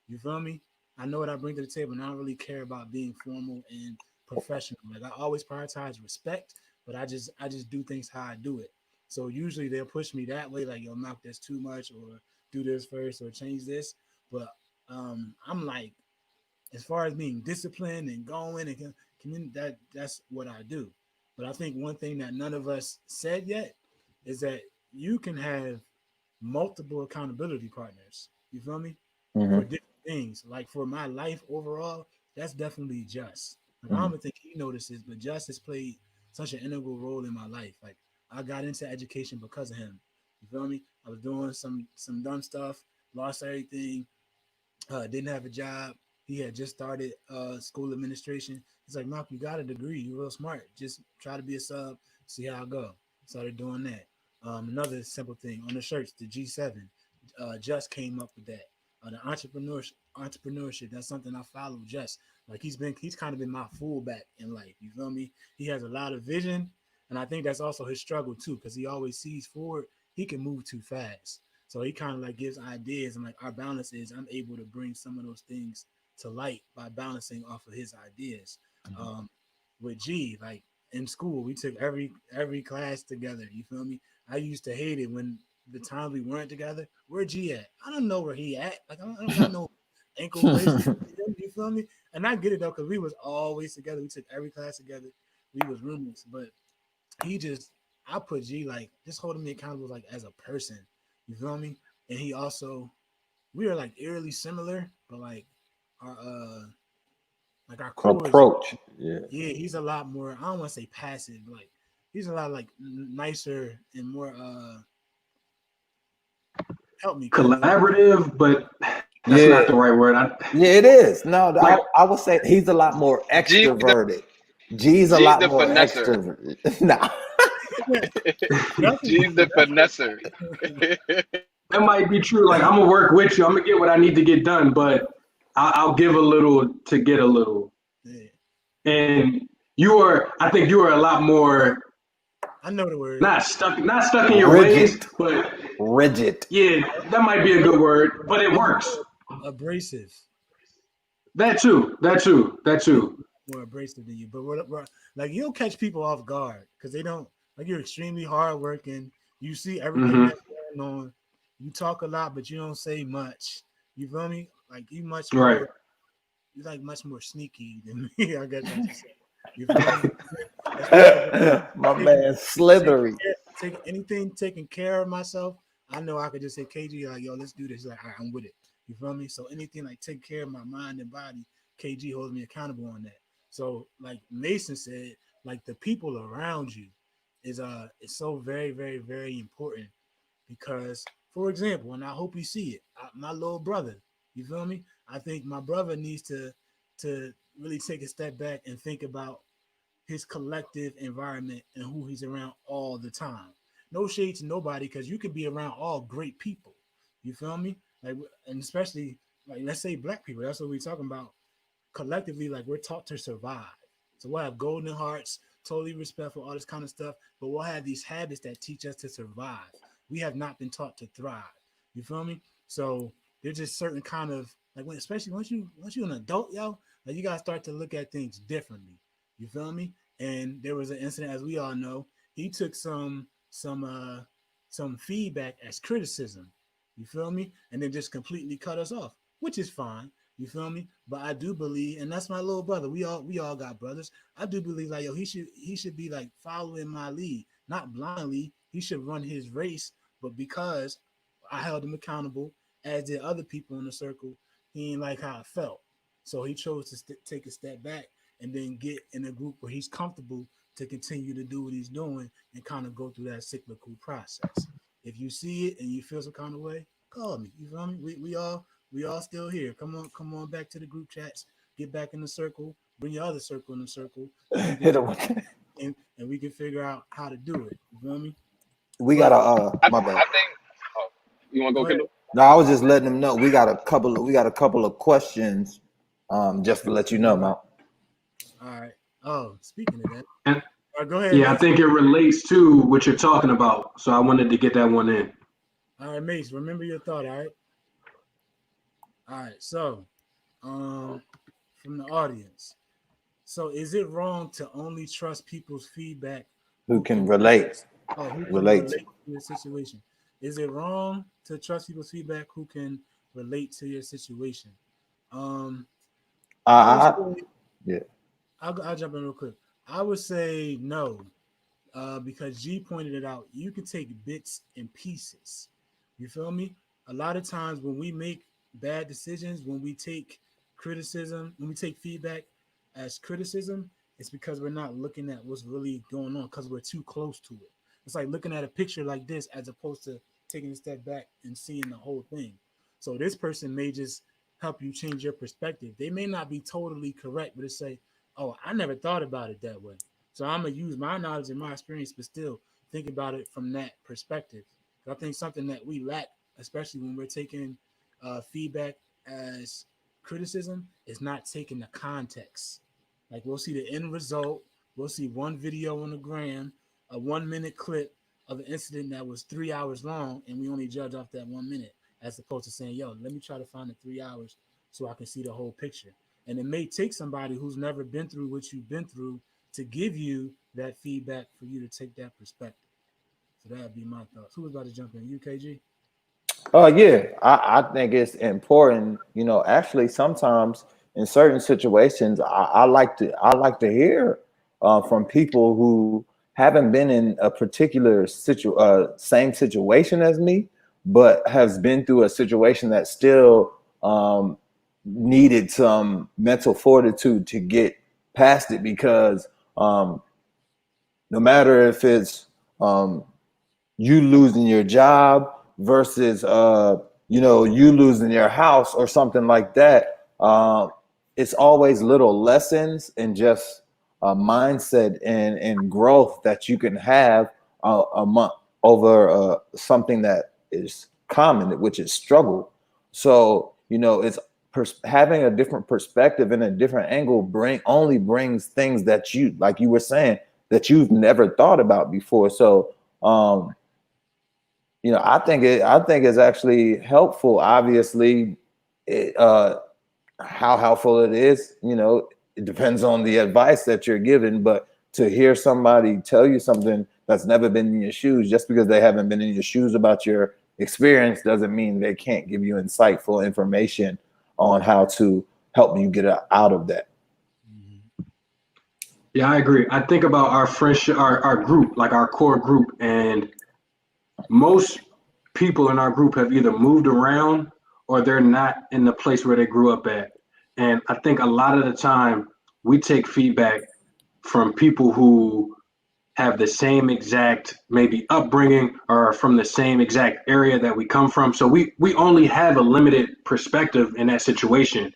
A: You feel me? I know what I bring to the table, and I don't really care about being formal and professional. Like I always prioritize respect, but I just do things how I do it. So usually they'll push me that way, like yo, knock this too much, or do this first, or change this. But I'm like, as far as being disciplined and going and that's what I do. But I think one thing that none of us said yet is that you can have multiple accountability partners. You feel me? For
B: Mm-hmm.
A: different things. Like for my life overall, that's definitely just. Like I don't
B: Mm-hmm.
A: even think he notices, but Just has played such an integral role in my life. Like I got into education because of him. You feel me? I was doing some dumb stuff, lost everything, didn't have a job. He had just started school administration. He's like, Mark, you got a degree. You're real smart. Just try to be a sub, see how it go. Started doing that. Another simple thing on the shirts, the G7, just came up with that. The entrepreneurship, that's something I follow. Just like he's kind of been my fullback in life. You feel me? He has a lot of vision, and I think that's also his struggle too, because he always sees forward. He can move too fast, so he kind of like gives ideas, and like our balance is I'm able to bring some of those things to light by balancing off of his ideas. Um, with G, like in school, we took every class together. You feel me? I used to hate it when the times we weren't together. Where G at? I don't know where he at. Like I don't got no ankle bracelet. You feel me? And I get it though, because we was always together. We took every class together. We was roommates, but he just I put G like just holding me accountable like as a person. You feel me? And he also we are like eerily similar, but like our core is
B: Approach. Yeah.
A: yeah, he's a lot more. I don't want to say passive, but like he's a lot like nicer and more. Help me, Kendall.
C: Collaborative, but that's
B: Yeah.
C: not the right word.
B: Yeah, it is. No,
C: Like
B: I would say he's a lot more
E: G the
B: extroverted. G's a
E: G's
B: lot
E: the
B: more
E: finesser.
B: extroverted. Nah.
E: G's the finesser.
C: that might be true. Like I'm gonna work with you. I'm gonna get what I need to get done, but I'll give a little to get a little.
A: Yeah,
C: And I think you are a lot more
A: I know the word.
C: not stuck in your ways,
B: Rigid.
C: but
B: Rigid.
C: yeah, that might be a good word, but it works.
A: Abrasive,
C: That too. That too. That too.
A: more abrasive than you. But like you'll catch people off guard because they don't like you're extremely hardworking. You see everything
C: Mm-hmm.
A: that's going on. You talk a lot, but you don't say much. You feel me? Like you much
C: Right.
A: more. You like much more sneaky than me. I guess I should say. You feel me? As far as
B: My
A: taking,
B: man Slithery.
A: take anything taking care of myself, I know I could just say KG like yo, let's do this. He's like, all right, I'm with it. You feel me? So anything like take care of my mind and body, KG holds me accountable on that. So like Mason said, like the people around you is so very, very, very important because, for example, and I hope you see it, my little brother, you feel me? I think my brother needs to really take a step back and think about his collective environment and who he's around all the time. No shade to nobody because you could be around all great people. You feel me? Like, and especially like let's say black people. That's what we're talking about. Collectively, like we're taught to survive. So we'll have golden hearts, totally respectful, all this kind of stuff. But we'll have these habits that teach us to survive. We have not been taught to thrive. You feel me? So there's just certain kind of like when, especially once you're an adult, yo, like you gotta start to look at things differently. You feel me? And there was an incident, as we all know, he took some feedback as criticism. You feel me? And then just completely cut us off, which is fine. You feel me? But I do believe, and that's my little brother. We all got brothers. I do believe like yo, he should be like following my lead, not blindly. He should run his race, but because I held him accountable, as did other people in the circle, he ain't like how I felt. So he chose to take a step back and then get in a group where he's comfortable to continue to do what he's doing and kind of go through that cyclical process. If you see it and you feel some kind of way, call me. You feel me? We all still here. Come on back to the group chats. Get back in the circle. Bring your other circle in the circle, and we can
B: Hit him with
A: and we can figure out how to do it. You feel me?
B: We got
A: But
B: my bad.
E: I think. Oh, you want to
A: go
E: go,
A: ahead.
E: Kendall?
B: No, I was just letting them know we got a couple of questions just to let you know, Mount.
A: All right. Oh, speaking of that,
C: And
A: all right, go ahead,
C: yeah, I
A: Mace.
C: think it relates to what you're talking about. So I wanted to get that one in.
A: All right, Mace. Remember your thought. All right. All right. So, from the audience. So, is it wrong to only trust people's feedback
B: Who
A: who
B: can
A: can
B: relate?
A: who can
B: Relate.
A: relate to your situation? Is it wrong to trust people's feedback who can relate to your situation? Um, I would
B: I
A: say
B: yeah.
A: I'll jump in real quick. I would say no, because G pointed it out. You can take bits and pieces. You feel me? A lot of times when we make bad decisions, when we take criticism, when we take feedback as criticism, it's because we're not looking at what's really going on because we're too close to it. It's like looking at a picture like this as opposed to taking a step back and seeing the whole thing. So this person may just help you change your perspective. They may not be totally correct, but it say, "Oh, I never thought about it that way." So I'm gonna use my knowledge and my experience, but still think about it from that perspective. I think something that we lack, especially when we're taking feedback as criticism, is not taking the context. Like we'll see the end result, we'll see one video on the gram, a 1 minute clip of an incident that was 3 hours long, and we only judge off that 1 minute, as opposed to saying, "Yo, let me try to find the 3 hours so I can see the whole picture." And it may take somebody who's never been through what you've been through to give you that feedback for you to take that perspective. So that'd be my thoughts. Who was about to jump in? UKG?
B: Yeah, I think it's important. Actually, sometimes in certain situations, I like to hear from people who haven't been in a particular same situation as me, but has been through a situation that still needed some mental fortitude to get past it. Because no matter if it's you losing your job versus you losing your house or something like that, it's always little lessons and just mindset and growth that you can have a month over something that is common, which is struggle. So it's having a different perspective and a different angle only brings things that you, like you were saying, that you've never thought about before. So I think it's actually helpful. Obviously, how helpful it is, it depends on the advice that you're given. But to hear somebody tell you something that's never been in your shoes, just because they haven't been in your shoes about your experience, doesn't mean they can't give you insightful information on how to help you get out of that.
A: Mm-hmm.
C: Yeah, I agree. I think about our friendship, our group, like our core group, and most people in our group have either moved around or they're not in the place where they grew up at. And I think a lot of the time we take feedback from people who have the same exact maybe upbringing or from the same exact area that we come from. So we only have a limited perspective in that situation.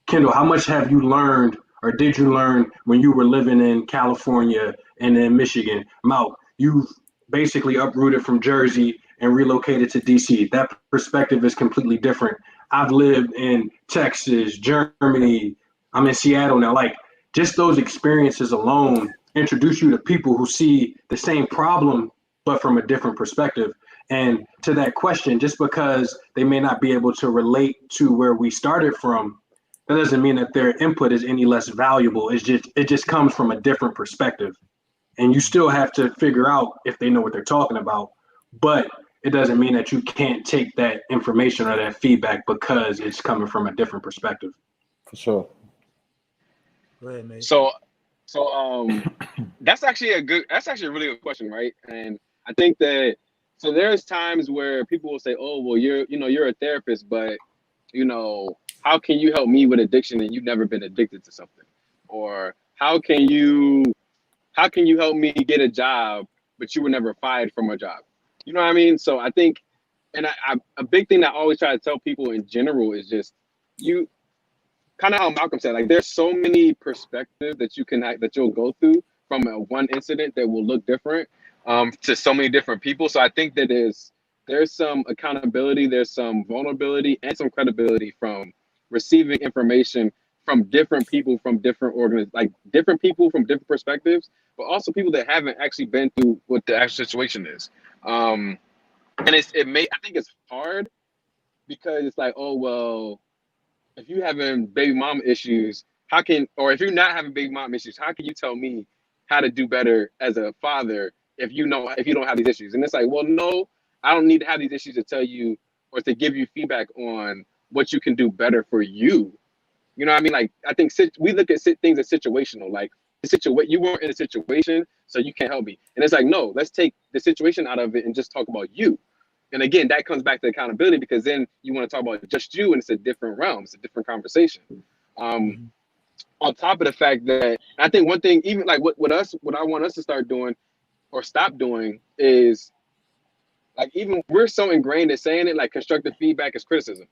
C: Kendall, how much have you learned or did you learn when you were living in California and in Michigan? Malk, you've basically uprooted from Jersey and relocated to DC. That perspective is completely different. I've lived in Texas, Germany. I'm in Seattle now. Like, just those experiences alone introduce you to people who see the same problem, but from a different perspective. And to that question, just because they may not be able to relate to where we started from, that doesn't mean that their input is any less valuable. It just comes from a different perspective. And you still have to figure out if they know what they're talking about. But it doesn't mean that you can't take that information or that feedback because it's coming from a different perspective.
B: For sure.
A: Go ahead, Mace.
E: So that's actually a really good question, right? And I think that so there's times where people will say, "Oh, well, you're a therapist, but how can you help me with addiction and you've never been addicted to something?" Or how can you help me get a job, but you were never fired from a job? You know what I mean? So I think, and a big thing that I always try to tell people in general is just you kind of how Malcolm said, like there's so many perspectives that that you'll go through from one incident that will look different to so many different people. So I think that there's some accountability, there's some vulnerability, and some credibility from receiving information from different people from different like different people from different perspectives, but also people that haven't actually been through what the actual situation is. And I think it's hard because it's like, oh well, if you having baby mom issues, or if you're not having baby mom issues, how can you tell me how to do better as a father if you don't have these issues? And it's like, well, no, I don't need to have these issues to tell you or to give you feedback on what you can do better for you. You know what I mean? Like, I think we look at things as situational. Like, you weren't in a situation, so you can't help me. And it's like, no, let's take the situation out of it and just talk about you. And again, that comes back to accountability because then you want to talk about just you, and it's a different realm, it's a different conversation.
A: Mm-hmm.
E: On top of the fact that I think one thing, even like what I want us to start doing or stop doing is like even we're so ingrained in saying it like constructive feedback is criticism.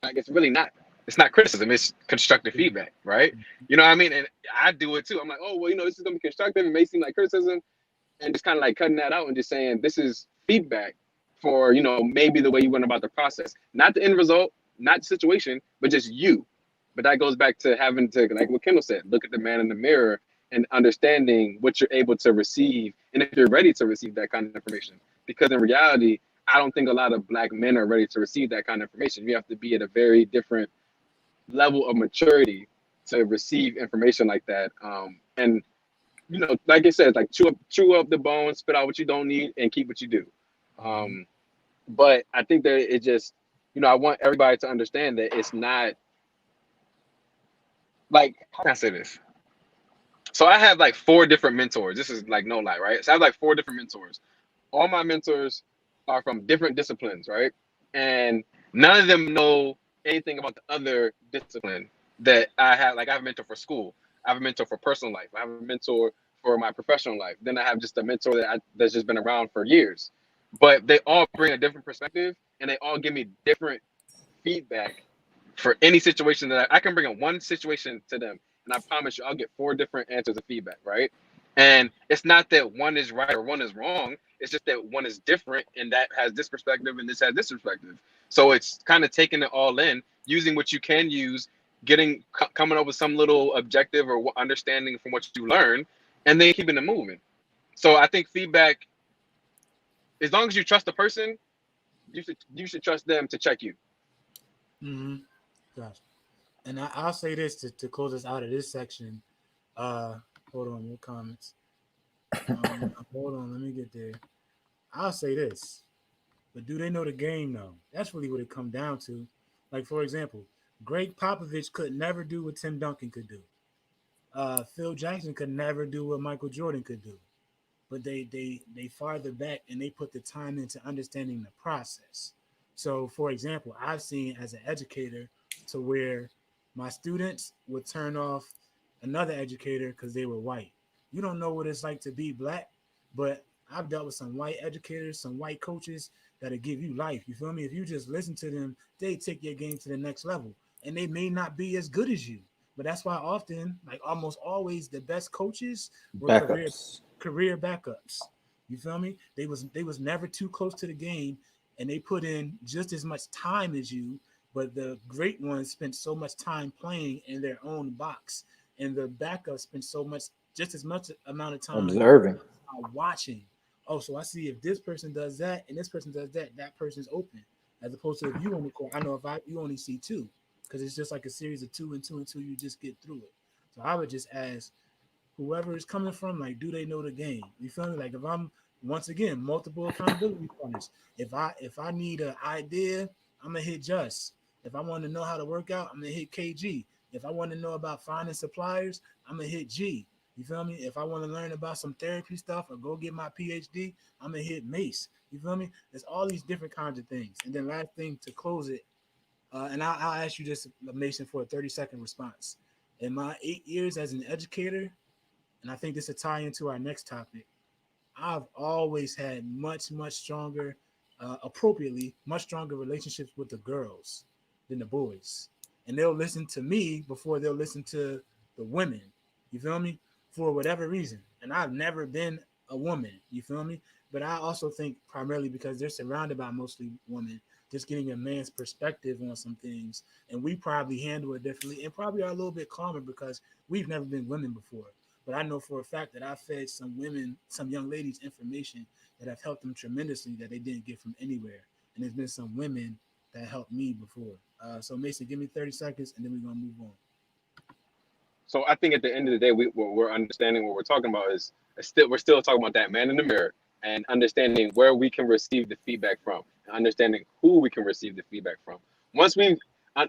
E: Like it's really not. It's not criticism, it's constructive feedback, right? You know what I mean? And I do it too. I'm like, oh, well, this is gonna be constructive. It may seem like criticism, and just kind of like cutting that out and just saying this is feedback for maybe the way you went about the process, not the end result, not the situation, but just you. But that goes back to having to, like what Kendall said, look at the man in the mirror and understanding what you're able to receive, and if you're ready to receive that kind of information. Because in reality, I don't think a lot of Black men are ready to receive that kind of information. You have to be at a very different level of maturity to receive information like that. And like I said, like chew up the bones, spit out what you don't need, and keep what you do. But I think that it just, I want everybody to understand that it's not like, how can I say this? So I have like 4 different mentors. This is like no lie, right? So I have like 4 different mentors. All my mentors are from different disciplines, right? And none of them know anything about the other discipline that I have. Like I have a mentor for school. I have a mentor for personal life. I have a mentor for my professional life. Then I have just a mentor that's just been around for years. But they all bring a different perspective, and they all give me different feedback for any situation that I can bring in one situation to them. And I promise you, I'll get 4 different answers of feedback, right? And it's not that one is right or one is wrong. It's just that one is different, and that has this perspective and this has this perspective. So it's kind of taking it all in, using what you can use, coming up with some little objective or understanding from what you learn, and then keeping it moving. So I think feedback, as long as you trust the person, you should trust them to check you.
A: Gotcha. And I'll say this to close us out of this section. Hold on, your comments. Hold on, let me get there. I'll say this, but do they know the game though? That's really what it comes down to. Like for example, Greg Popovich could never do what Tim Duncan could do. Phil Jackson could never do what Michael Jordan could do. But they farther back and they put the time into understanding the process. So for example, I've seen as an educator to where my students would turn off another educator because they were white. You don't know what it's like to be Black, but I've dealt with some white educators, some white coaches that'll give you life. You feel me? If you just listen to them, they take your game to the next level. And they may not be as good as you. But that's why often, like almost always, the best coaches were career backups. You feel me? They was never too close to the game, and they put in just as much time as you. But the great ones spent so much time playing in their own box, and the backups spent just as much amount of time
B: observing,
A: watching. Oh, so I see if this person does that and this person does that, that person's open. As opposed to if you on the court, I know you only see 2, because it's just like a series of 2 and 2 and 2. You just get through it. So I would just ask whoever is coming from, like, do they know the game? You feel me? Like if I'm once again multiple accountability partners. If I need an idea, I'm gonna hit Just. If I want to know how to work out, I'm gonna hit KG. If I want to know about finding suppliers, I'm gonna hit G. You feel me? If I want to learn about some therapy stuff or go get my PhD, I'm gonna hit Mace. You feel me? There's all these different kinds of things. And then last thing to close it, and I'll ask you this, Mason, for a 30-second response. In my 8 years as an educator, and I think this will tie into our next topic, I've always had much stronger, appropriately, much stronger relationships with the girls than the boys. And they'll listen to me before they'll listen to the women. You feel me? For whatever reason. And I've never been a woman. You feel me? But I also think primarily because they're surrounded by mostly women, just getting a man's perspective on some things. And we probably handle it differently and probably are a little bit calmer because we've never been women before. But I know for a fact that I fed some women, some young ladies information that have helped them tremendously that they didn't get from anywhere. And there's been some women that helped me before. So Mason, give me 30 seconds and then we're going to move on.
E: So I think at the end of the day, what we're understanding, what we're talking about is we're still talking about that man in the mirror and understanding where we can receive the feedback from, and understanding who we can receive the feedback from. Once we've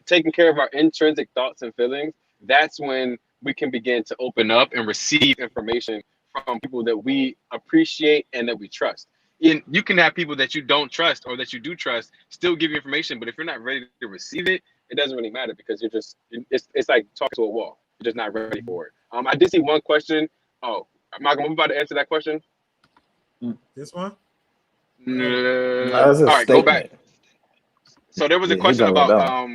E: taken care of our intrinsic thoughts and feelings, that's when we can begin to open up and receive information from people that we appreciate and that we trust. You can have people that you don't trust or that you do trust still give you information, but if you're not ready to receive it, it doesn't really matter because it's like talking to a wall. You're just not ready for it. I did see one question. Oh, Malcolm, I'm about to answer that question.
A: This one?
B: That's a
E: all right,
B: statement.
E: go back. So there was a question about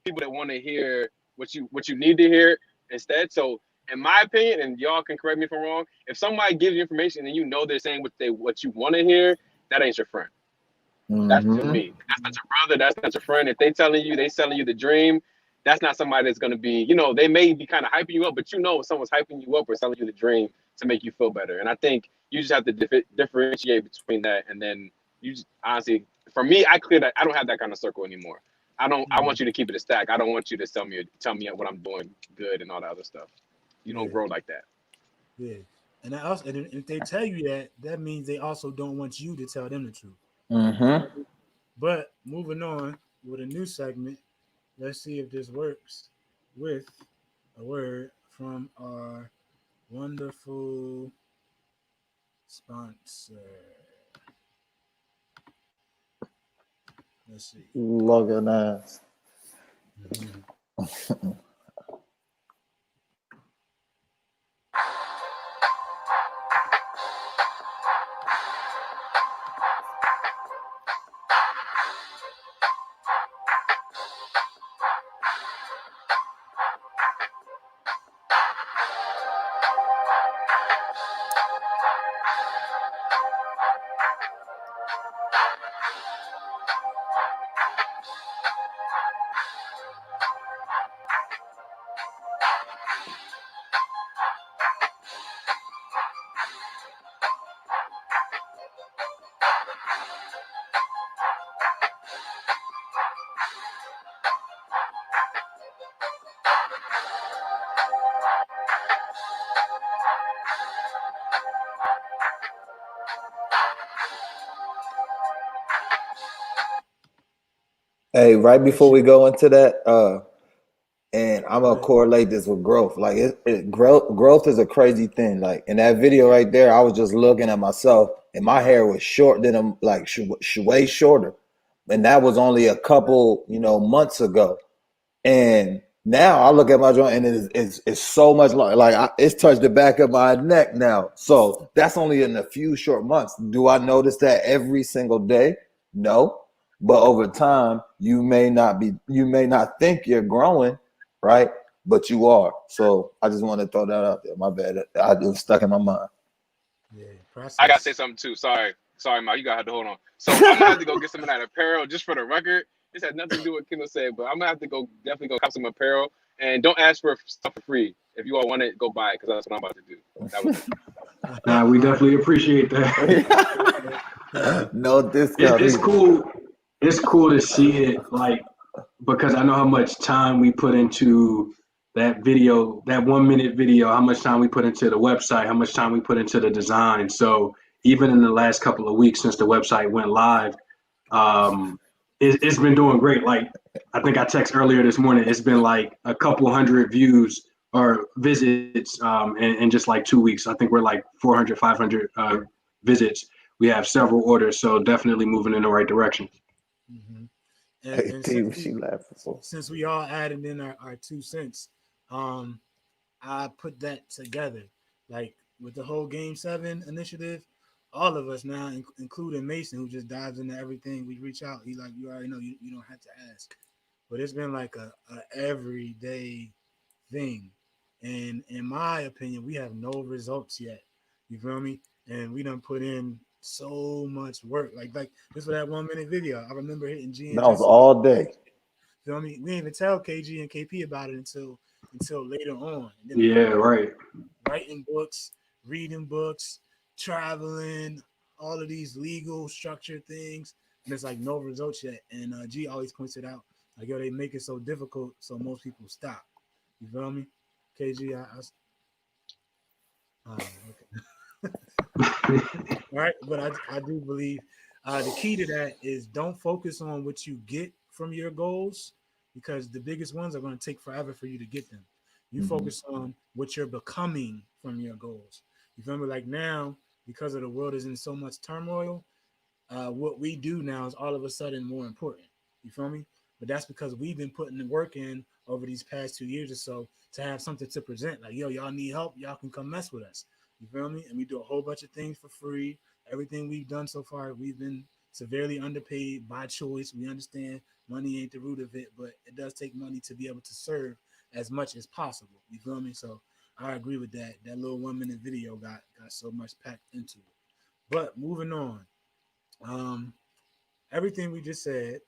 E: people that want to hear what you need to hear instead. So in my opinion, and y'all can correct me if I'm wrong, if somebody gives you information and you know they're saying what you want to hear, that ain't your friend. That's to
B: Mm-hmm.
E: me. That's not your brother. That's not your friend. If they selling you the dream, that's not somebody that's gonna be. They may be kind of hyping you up, but if someone's hyping you up or selling you the dream to make you feel better. And I think you just have to differentiate between that. And then honestly, for me, I clear that. I don't have that kind of circle anymore. I don't. I want you to keep it a stack. I don't want you to tell me what I'm doing good and all that other stuff. You don't grow like that.
A: Yeah. And if they tell you that, that means they also don't want you to tell them the truth.
B: Mm-hmm.
A: But moving on with a new segment, let's see if this works with a word from our wonderful sponsor. Let's see.
B: Looking ass.
A: Mhm.
B: Hey, right before we go into that, and I'm
A: Go
B: gonna
A: ahead.
B: correlate this with growth. Like growth is a crazy thing. Like in that video right there, I was just looking at myself, and my hair was short than them, like way shorter, and that was only a couple, months ago. And now I look at my joint, and it's so much like it's touched the back of my neck now. So that's only in a few short months. Do I notice that every single day? No, but over time, you may not think you're growing, right? But you are. So I just want to throw that out there. My bad. It was stuck in my mind.
A: Yeah,
E: I gotta say
A: process.
E: something too. Sorry, Ma. You gotta have to hold on. So I'm gonna have to go get some of that apparel just for the record. This has nothing to do with what Kendall said, but I'm gonna have to go definitely go cop some apparel. And don't ask for stuff for free. If you all want it, go buy it because that's what I'm about to do. That was it.
C: Nah, we
A: All
C: definitely appreciate that.
A: right.
B: No discount
C: It's
B: either.
C: cool. It's cool to see it like because I know how much time we put into that video, that 1 minute video, how much time we put into the website, how much time we put into the design. So even in the last couple of weeks since the website went live, um, it's been doing great. Like I think I texted earlier this morning, it's been like a couple hundred views or visits in just like 2 weeks. I think we're like 400, 500 visits. We have several orders, so definitely moving in the right direction.
A: Mm-hmm.
B: Hey,
A: And
B: T, what she laughing for?
A: since we all added in our 2 cents, um, I put that together. Like with the whole Game 7 initiative, all of us now, including Mason, who just dives into everything. We reach out. He like, you already know, you don't have to ask. But it's been like a everyday thing. And in my opinion, we have no results yet. You feel me? And we done put in so much work. Like this was that 1 minute video. I remember hitting G and
B: That was
A: Jesse.
B: all day.
A: Feel me? We didn't even tell KG and KP about it until later on. And then we
C: Yeah, right.
A: writing books, reading books, traveling, all of these legal structured things, and it's like no results yet. And G always points it out, like yo, they make it so difficult, so most people stop. You feel me? KG, okay. All right, but I do believe the key to that is don't focus on what you get from your goals because the biggest ones are going to take forever for you to get them. You
B: Mhm.
A: focus on what you're becoming from your goals. You feel me? Like now, because of the world is in so much turmoil, what we do now is all of a sudden more important. You feel me? But that's because we've been putting the work in over these past 2 years or so to have something to present. Like, yo, y'all need help, y'all can come mess with us. You feel me? And we do a whole bunch of things for free. Everything we've done so far, we've been severely underpaid by choice. We understand money ain't the root of it, but it does take money to be able to serve as much as possible. You feel me? So I agree with that. That little 1 minute video got so much packed into it. But moving on, um, everything we just said,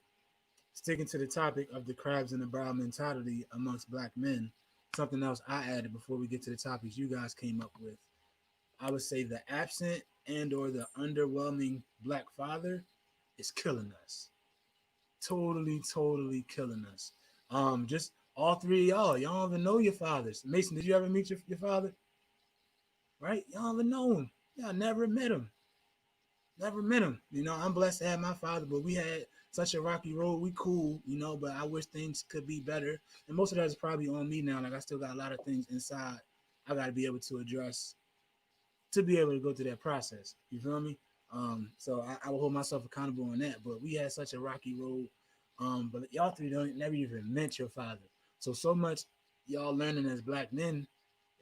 A: sticking to the topic of the crabs in the barrel mentality amongst black men, something else I added before we get to the topics you guys came up with. I would say the absent and or the underwhelming black father is killing us. Totally killing us. Just all three of y'all don't even know your fathers. Mason, did you ever meet your father? Right? Y'all don't even know him. Y'all never met him. Never met him. You know, I'm blessed to have my father, but we had such a rocky road. We cool, you know, but I wish things could be better. And most of that is probably on me now. Like I still got a lot of things inside I gotta be able to address to be able to go through that process. You feel me? So I will hold myself accountable on that. But we had such a rocky road. But y'all three don't never even met your father. So much y'all learning as black men,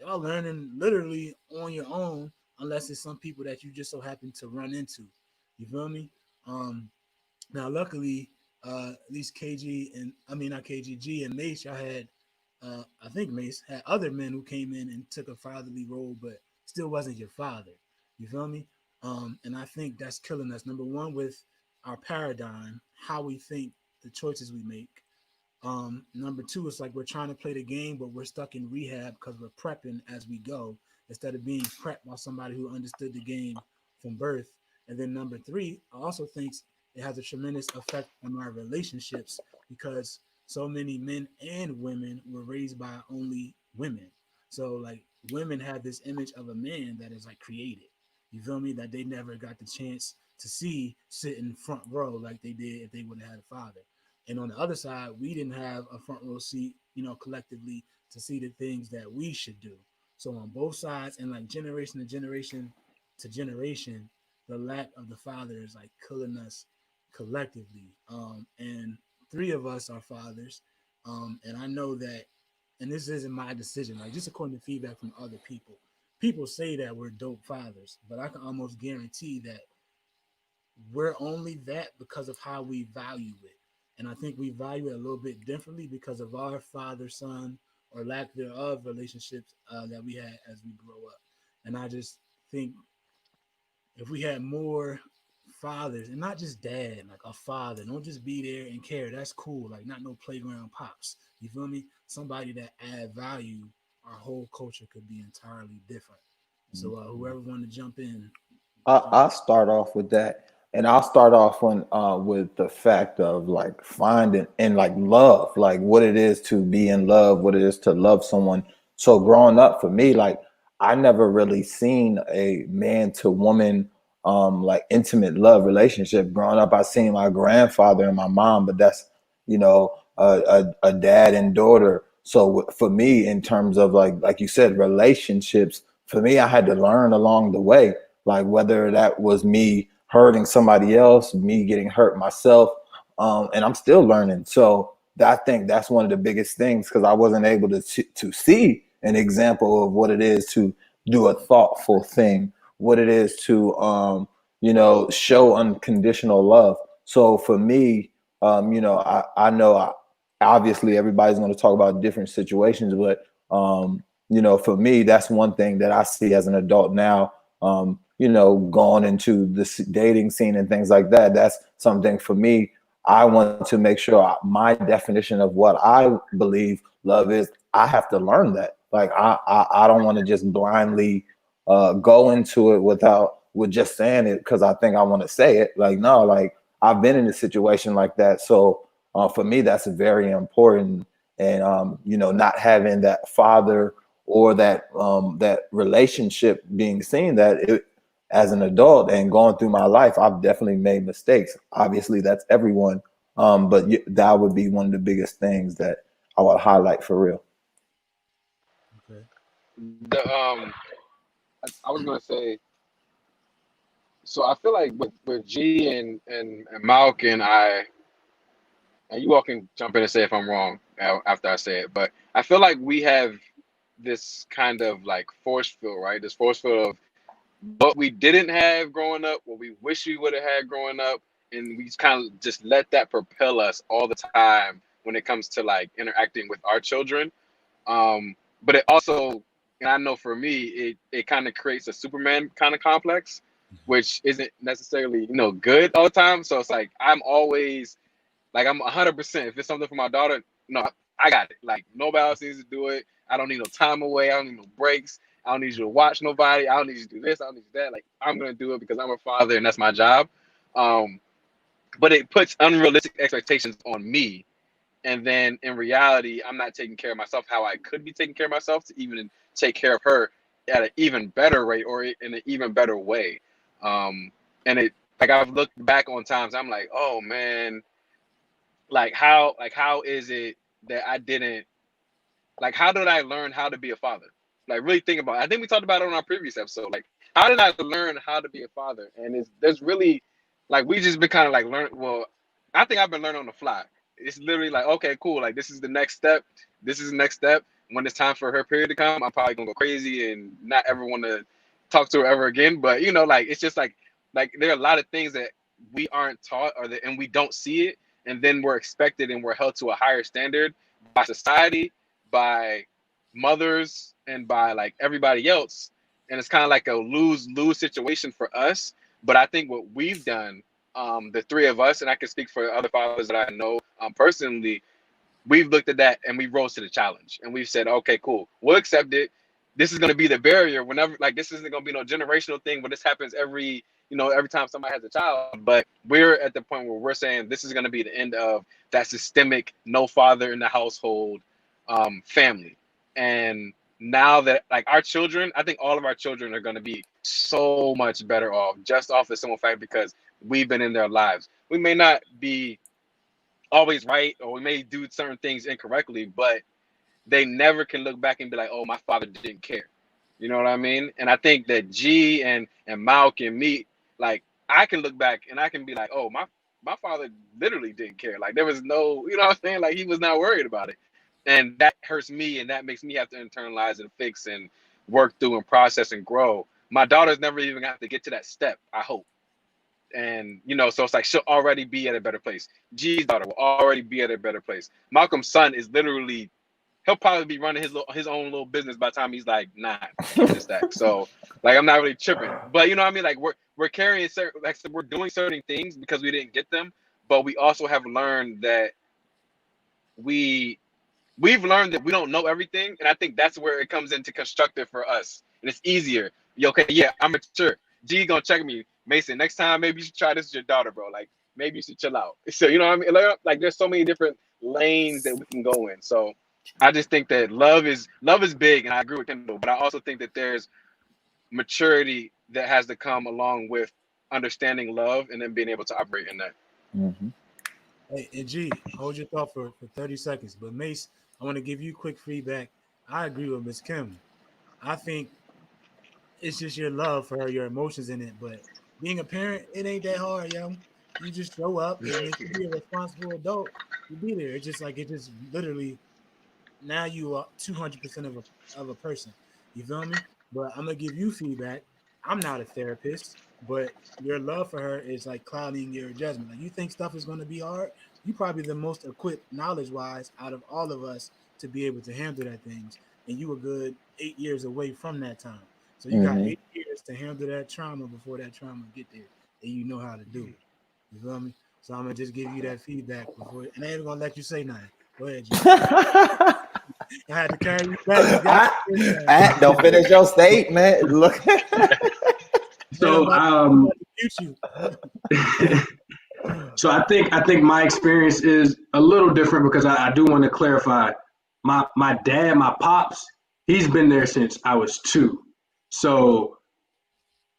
A: y'all learning literally on your own, unless it's some people that you just so happen to run into. You feel me? Um, Now luckily, at least KG and I mean not KGG and Mace, y'all had I think Mace had other men who came in and took a fatherly role, but still wasn't your father. You feel me? And I think that's killing us. Number one, with our paradigm, how we think, the choices we make. Number two, it's like we're trying to play the game, but we're stuck in rehab because we're prepping as we go instead of being prepped by somebody who understood the game from birth. And then number three, I also think it has a tremendous effect on our relationships because so many men and women were raised by only women. So like women have this image of a man that is like created. You feel me? That they never got the chance to see sit in front row like they did if they would have had a father. And on the other side, we didn't have a front row seat, you know, collectively to see the things that we should do. So on both sides, and like generation to generation to generation, the lack of the father is like killing us collectively. And three of us are fathers. And I know that, and this isn't my decision, like just according to feedback from other people, people say that we're dope fathers, but I can almost guarantee that we're only that because of how we value it. And I think we value it a little bit differently because of our father son or lack thereof relationships that we had as we grow up. And I just think if we had more fathers and not just dad, like a father, don't just be there and care. That's cool. Like not no playground pops. You feel me? Somebody that add value, our whole culture could be entirely different. So whoever want to jump in, jump.
B: I'll start off with that, and I'll start off on with the fact of like finding and like love, like what it is to be in love, what it is to love someone. So growing up for me, like I never really seen a man to woman like intimate love relationship. Growing up, I seen my grandfather and my mom, but that's you know a dad and daughter. So for me, in terms of like you said, relationships, for me, I had to learn along the way, like whether that was me hurting somebody else, me getting hurt myself, and I'm still learning. So I think that's one of the biggest things because I wasn't able to see an example of what it is to do a thoughtful thing, what it is to show unconditional love. So for me, I know obviously everybody's going to talk about different situations, but for me, that's one thing that I see as an adult now. Going into the dating scene and things like that. That's something for me. I want to make sure my definition of what I believe love is. I have to learn that. Like I don't want to just blindly go into it with just saying it because I think I want to say it. Like no, like I've been in a situation like that. So for me, that's very important. And not having that father or that relationship being seen as an adult and going through my life, I've definitely made mistakes. Obviously, that's everyone. But that would be one of the biggest things that I would highlight for real.
A: Okay.
E: The I was gonna say, so I feel like with G and Malk and I, and you all can jump in and say if I'm wrong after I say it, but I feel like we have this kind of like force field, right? This force field of what we didn't have growing up, what we wish we would have had growing up, and we kind of just let that propel us all the time when it comes to like interacting with our children. But it also, and I know for me, it kind of creates a Superman kind of complex, which isn't necessarily, good all the time. So it's like I'm always like I'm 100%. If it's something for my daughter, no, I got it. Like nobody else needs to do it. I don't need no time away. I don't need no breaks. I don't need you to watch nobody. I don't need you to do this. I don't need you to that. Like I'm gonna do it because I'm a father and that's my job. Um, but it puts unrealistic expectations on me, and then in reality, I'm not taking care of myself how I could be taking care of myself to even take care of her at an even better rate or in an even better way. And it like I've looked back on times, I'm like, oh man, how is it that I didn't how did I learn how to be a father? Like really think about it. I think we talked about it on our previous episode. Like how did I learn how to be a father? And there's really like we just been kind of like learn. Well, I think I've been learning on the fly. It's literally like, okay, cool. Like this is the next step. This is the next step. When it's time for her period to come, I'm probably gonna go crazy and not ever want to talk to her ever again. But like it's just like there are a lot of things that we aren't taught and we don't see it, and then we're expected and we're held to a higher standard by society, by mothers, and by like everybody else. And it's kind of like a lose-lose situation for us. But I think what we've done, the three of us, and I can speak for other fathers that I know personally, we've looked at that and we rose to the challenge. And we've said, okay, cool, we'll accept it. This is going to be the barrier whenever, like, this isn't going to be no generational thing, but this happens every time somebody has a child. But we're at the point where we're saying this is going to be the end of that systemic no father in the household family. And now that like our children, I think all of our children are going to be so much better off just off the simple fact because we've been in their lives. We may not be always right, or we may do certain things incorrectly, but they never can look back and be like, oh, my father didn't care. You know what I mean? And I think that G and Malk and me, like I can look back and I can be like, oh, my father literally didn't care. Like there was no, you know what I'm saying? Like he was not worried about it. And that hurts me, and that makes me have to internalize and fix and work through and process and grow. My daughter's never even got to get to that step, I hope. And so it's like she'll already be at a better place. G's daughter will already be at a better place. Malcolm's son is literally, he'll probably be running his own little business by the time he's like 9, just that. So like I'm not really tripping, but you know what I mean? Like we're carrying certain, like we're doing certain things because we didn't get them, but we also have learned that we've learned that we don't know everything, and I think that's where it comes into constructive for us, and it's easier. Okay, yeah, I'm mature. G gonna check me, Mason. Next time, maybe you should try this with your daughter, bro. Like maybe you should chill out. So you know what I mean? Like there's so many different lanes that we can go in. So I just think that love is big, and I agree with Kendall. But I also think that there's maturity that has to come along with understanding love and then being able to operate in that.
B: Mm-hmm.
A: Hey, and G, hold your thought for 30 seconds. But Mace, I want to give you quick feedback. I agree with Miss Kim. I think it's just your love for her, your emotions in it. But being a parent, it ain't that hard, yo. You just show up, and if you be a responsible adult, you be there. It's just like it just literally now you are 200% of a person. You feel me? But I'm gonna give you feedback. I'm not a therapist, but your love for her is like clouding your judgment. Like you think stuff is gonna be hard. You probably the most equipped knowledge wise out of all of us to be able to handle that things. And you were good 8 years away from that time. So you got 8 years to handle that trauma before that trauma get there, and you know how to do it. You feel me? So I'm gonna just give you that feedback before, and I ain't gonna let you say nothing. Go ahead, G. I had to carry you back. You got
B: Don't finish your statement. Look.
C: So so I think my experience is a little different because I do want to clarify. My dad, my pops, he's been there since I was 2. So,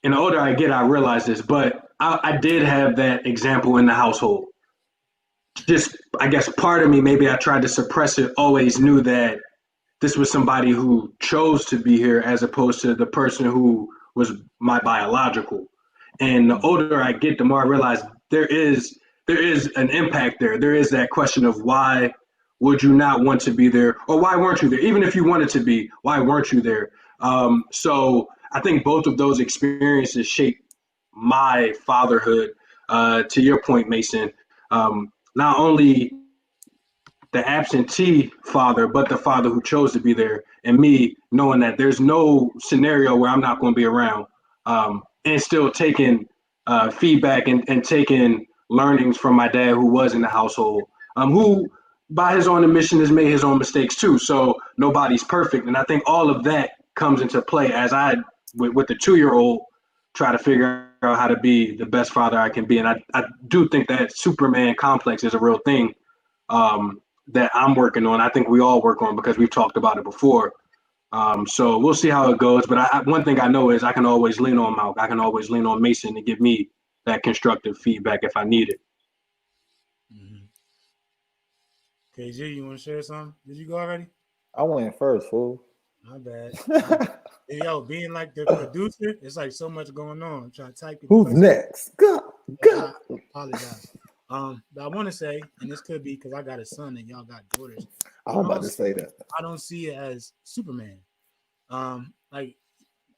C: and the older I get, I realize this, but I did have that example in the household. Just, I guess part of me, maybe I tried to suppress it, always knew that this was somebody who chose to be here as opposed to the person who was my biological. And the older I get, the more I realize there is an impact there. There is that question of why would you not want to be there, or why weren't you there? Even if you wanted to be, why weren't you there? So I think both of those experiences shape my fatherhood. to your point, Mason, not only the absentee father, but the father who chose to be there, and me knowing that there's no scenario where I'm not going to be around, and still taking feedback and taking learnings from my dad who was in the household, who by his own admission has made his own mistakes too. So nobody's perfect, and I think all of that comes into play as I, with the 2-year-old, try to figure out how to be the best father I can be. And I do think that Superman complex is a real thing. That I'm working on. I think we all work on because we've talked about it before. So we'll see how it goes. But one thing I know is I can always lean on Malk. I can always lean on Mason to give me that constructive feedback if I need it.
A: Mm-hmm. KG, you want to share something? Did you go already?
B: I went first, fool.
A: My bad. Yo, being like the producer, it's like so much going on. I'm trying to type it.
B: Who's next? Go.
A: I apologize. But I want to say, and this could be because I got a son and y'all got daughters.
B: I'm about to say that.
A: I don't see it as Superman. Like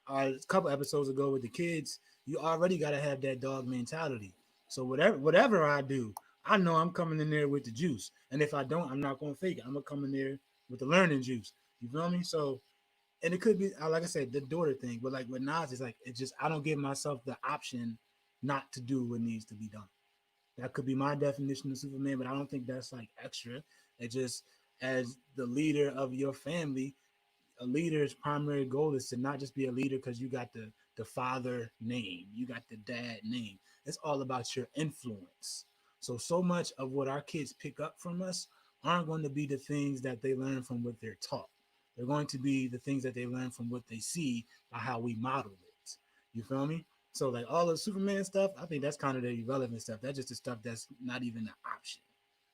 A: a couple episodes ago with the kids, you already got to have that dog mentality. So whatever I do, I know I'm coming in there with the juice. And if I don't, I'm not going to fake it. I'm going to come in there with the learning juice. You feel me? So, and it could be, like I said, the daughter thing. But like with Nas, it's like, I don't give myself the option not to do what needs to be done. That could be my definition of Superman, but I don't think that's like extra. It just, as the leader of your family, a leader's primary goal is to not just be a leader because you got the father name, you got the dad name. It's all about your influence. So much of what our kids pick up from us aren't going to be the things that they learn from what they're taught. They're going to be the things that they learn from what they see by how we model it. You feel me? So like all the Superman stuff, I think that's kind of the irrelevant stuff. That's just the stuff that's not even an option.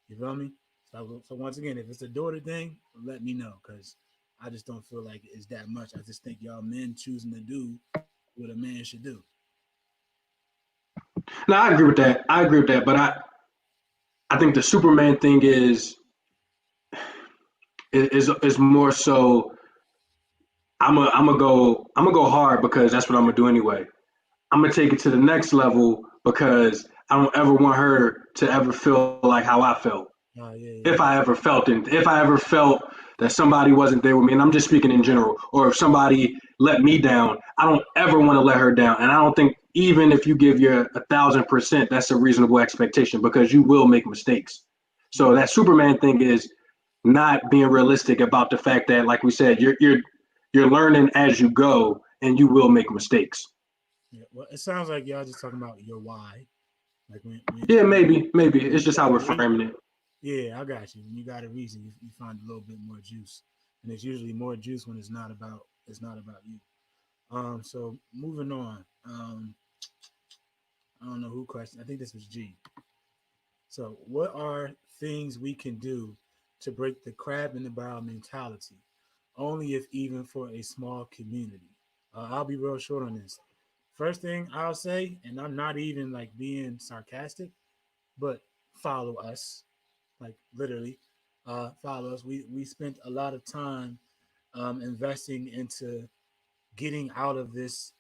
A: You feel me? So once again, if it's a daughter thing, let me know because I just don't feel like it's that much. I just think y'all men choosing to do what a man should do.
C: No, I agree with that. But I think the Superman thing is more so. I'm gonna go hard because that's what I'm gonna do anyway. I'm gonna take it to the next level because I don't ever want her to ever feel like how I felt.
A: Yeah.
C: If I ever felt that somebody wasn't there with me, and I'm just speaking in general, or if somebody let me down, I don't ever want to let her down. And I don't think even if you give your 1,000%, that's a reasonable expectation because you will make mistakes. So that Superman thing is not being realistic about the fact that, like we said, you're learning as you go, and you will make mistakes.
A: Yeah. Well, it sounds like y'all just talking about your why. Like
C: Yeah, maybe it's just how we're framing it.
A: Yeah, I got you. When you got a reason, you find a little bit more juice, and it's usually more juice when it's not about you. So moving on. I don't know who questioned. I think this was G. So, what are things we can do to break the crab in the barrel mentality? Only if even for a small community. I'll be real short on this. First thing I'll say, and I'm not even like being sarcastic, but follow us, like literally, follow us. We spent a lot of time investing into getting out of this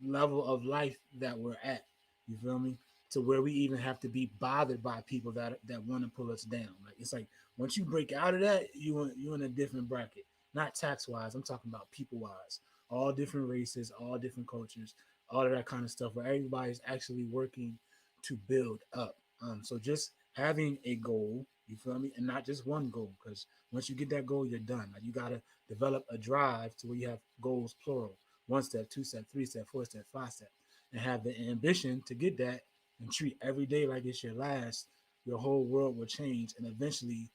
A: level of life that we're at. You feel me? To where we even have to be bothered by people that want to pull us down. Like it's like once you break out of that, you in a different bracket. Not tax wise. I'm talking about people wise. All different races, all different cultures, all of that kind of stuff. Where everybody's actually working to build up. So just having a goal, you feel me, and not just one goal. Because once you get that goal, you're done. Like you gotta develop a drive to where you have goals plural. 1 step, 2 step, 3 step, 4 step, 5 step, and have the ambition to get that and treat every day like it's your last, your whole world will change. And eventually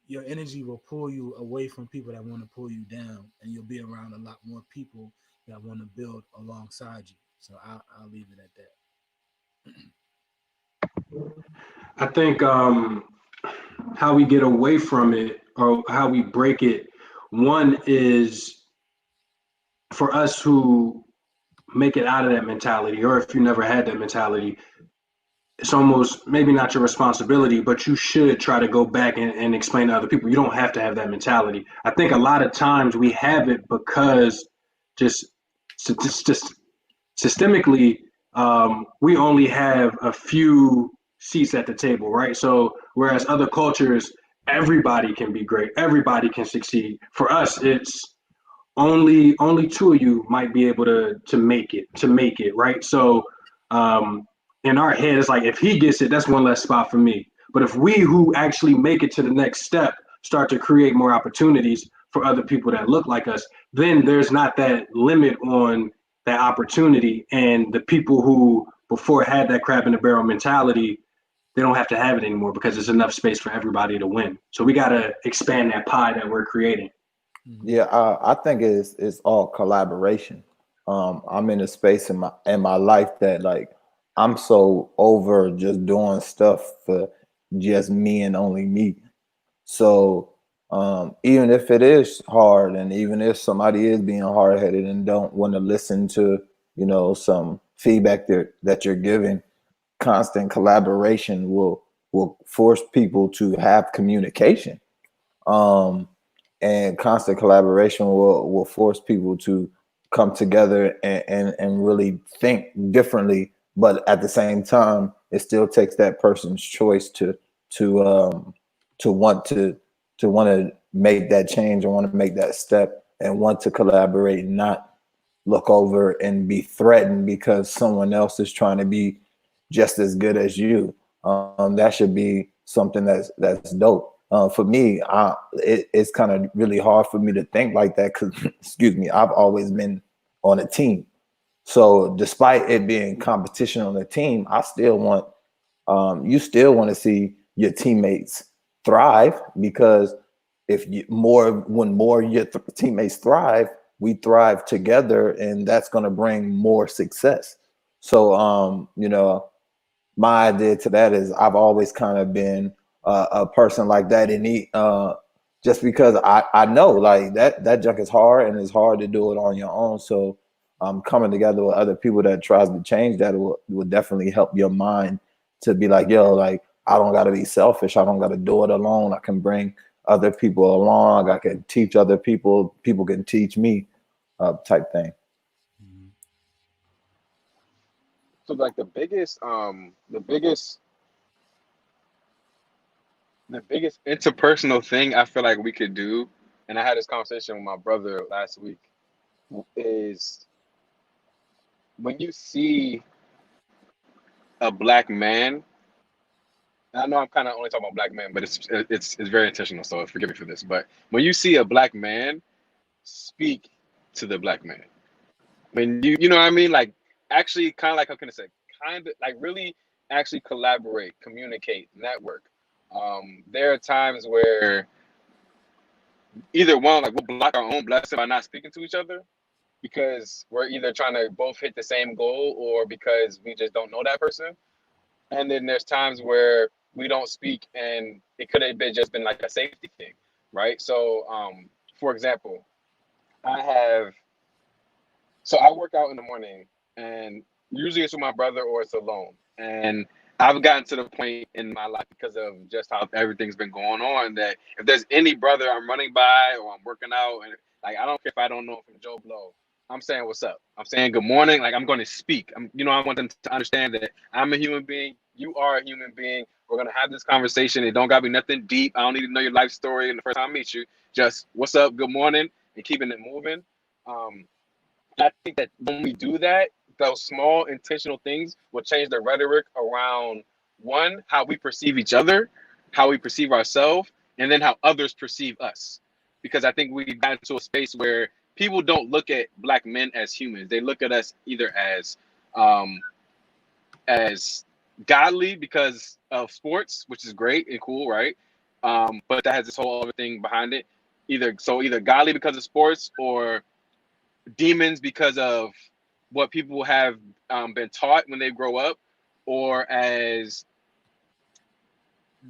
A: your energy will pull you away from people that want to pull you down. And you'll be around a lot more people that want to build alongside you. So I'll leave it at
C: that. I think how we get away from it or how we break it, one is for us who make it out of that mentality, or if you never had that mentality, it's almost maybe not your responsibility, but you should try to go back and explain to other people. You don't have to have that mentality. I think a lot of times we have it because just systemically we only have a few seats at the table, right? So whereas other cultures, everybody can be great, everybody can succeed. For us, it's only two of you might be able to make it, right? So um, in our head, it's like if he gets it, that's one less spot for me. But if we who actually make it to the next step start to create more opportunities for other people that look like us, then there's not that limit on that opportunity. And the people who before had that crab in the barrel mentality, they don't have to have it anymore because there's enough space for everybody to win. So we got to expand that pie that we're creating.
B: Yeah, I think it's all collaboration. I'm in a space in my life that like I'm so over just doing stuff for just me and only me. So even if it is hard, and even if somebody is being hard headed and don't want to listen to some feedback that you're giving, constant collaboration will force people to have communication. Um, and constant collaboration will force people to come together and really think differently, but at the same time it still takes that person's choice to um to want to want to make that change and want to make that step and want to collaborate, not look over and be threatened because someone else is trying to be just as good as you. That should be something that's dope. For me, it's kind of really hard for me to think like that because, excuse me, I've always been on a team. So despite it being competition on the team, I still want you still want to see your teammates thrive, because if you more when more your teammates thrive, we thrive together, and that's going to bring more success. So my idea to that is I've always kind of been a person like that, and just because I know like that junk is hard and it's hard to do it on your own. So coming together with other people that tries to change that will definitely help your mind to be like, yo, like I don't got to be selfish. I don't got to do it alone. I can bring other people along. I can teach other people. People can teach me, type thing.
E: So like the biggest interpersonal thing I feel like we could do, and I had this conversation with my brother last week, is when you see a black man. I know I'm kind of only talking about black men, but it's very intentional. So forgive me for this. But when you see a black man speak to the black man, when you know what I mean, like actually kind of like how can I say, kind of like really actually collaborate, communicate, network. There are times where either one, like we'll block our own blessing by not speaking to each other because we're either trying to both hit the same goal or because we just don't know that person. And then there's times where we don't speak and it could have been just been like a safety thing, right? So for example, I have so I work out in the morning, and usually it's with my brother or it's alone. And I've gotten to the point in my life because of just how everything's been going on that if there's any brother I'm running by or I'm working out, and like I don't care if I don't know from Joe Blow, I'm saying what's up. I'm saying good morning. Like I'm going to speak. I want them to understand that I'm a human being. You are a human being. We're gonna have this conversation. It don't gotta be nothing deep. I don't need to know your life story in the first time I meet you. Just what's up, good morning, and keeping it moving. Um, I think that when we do that, those small intentional things will change the rhetoric around one, how we perceive each other, how we perceive ourselves, and then how others perceive us. Because I think we got into a space where people don't look at black men as humans. They look at us either um, as godly because of sports, which is great and cool, right? But that has this whole other thing behind it. Either godly because of sports or demons because of what people have been taught when they grow up, or as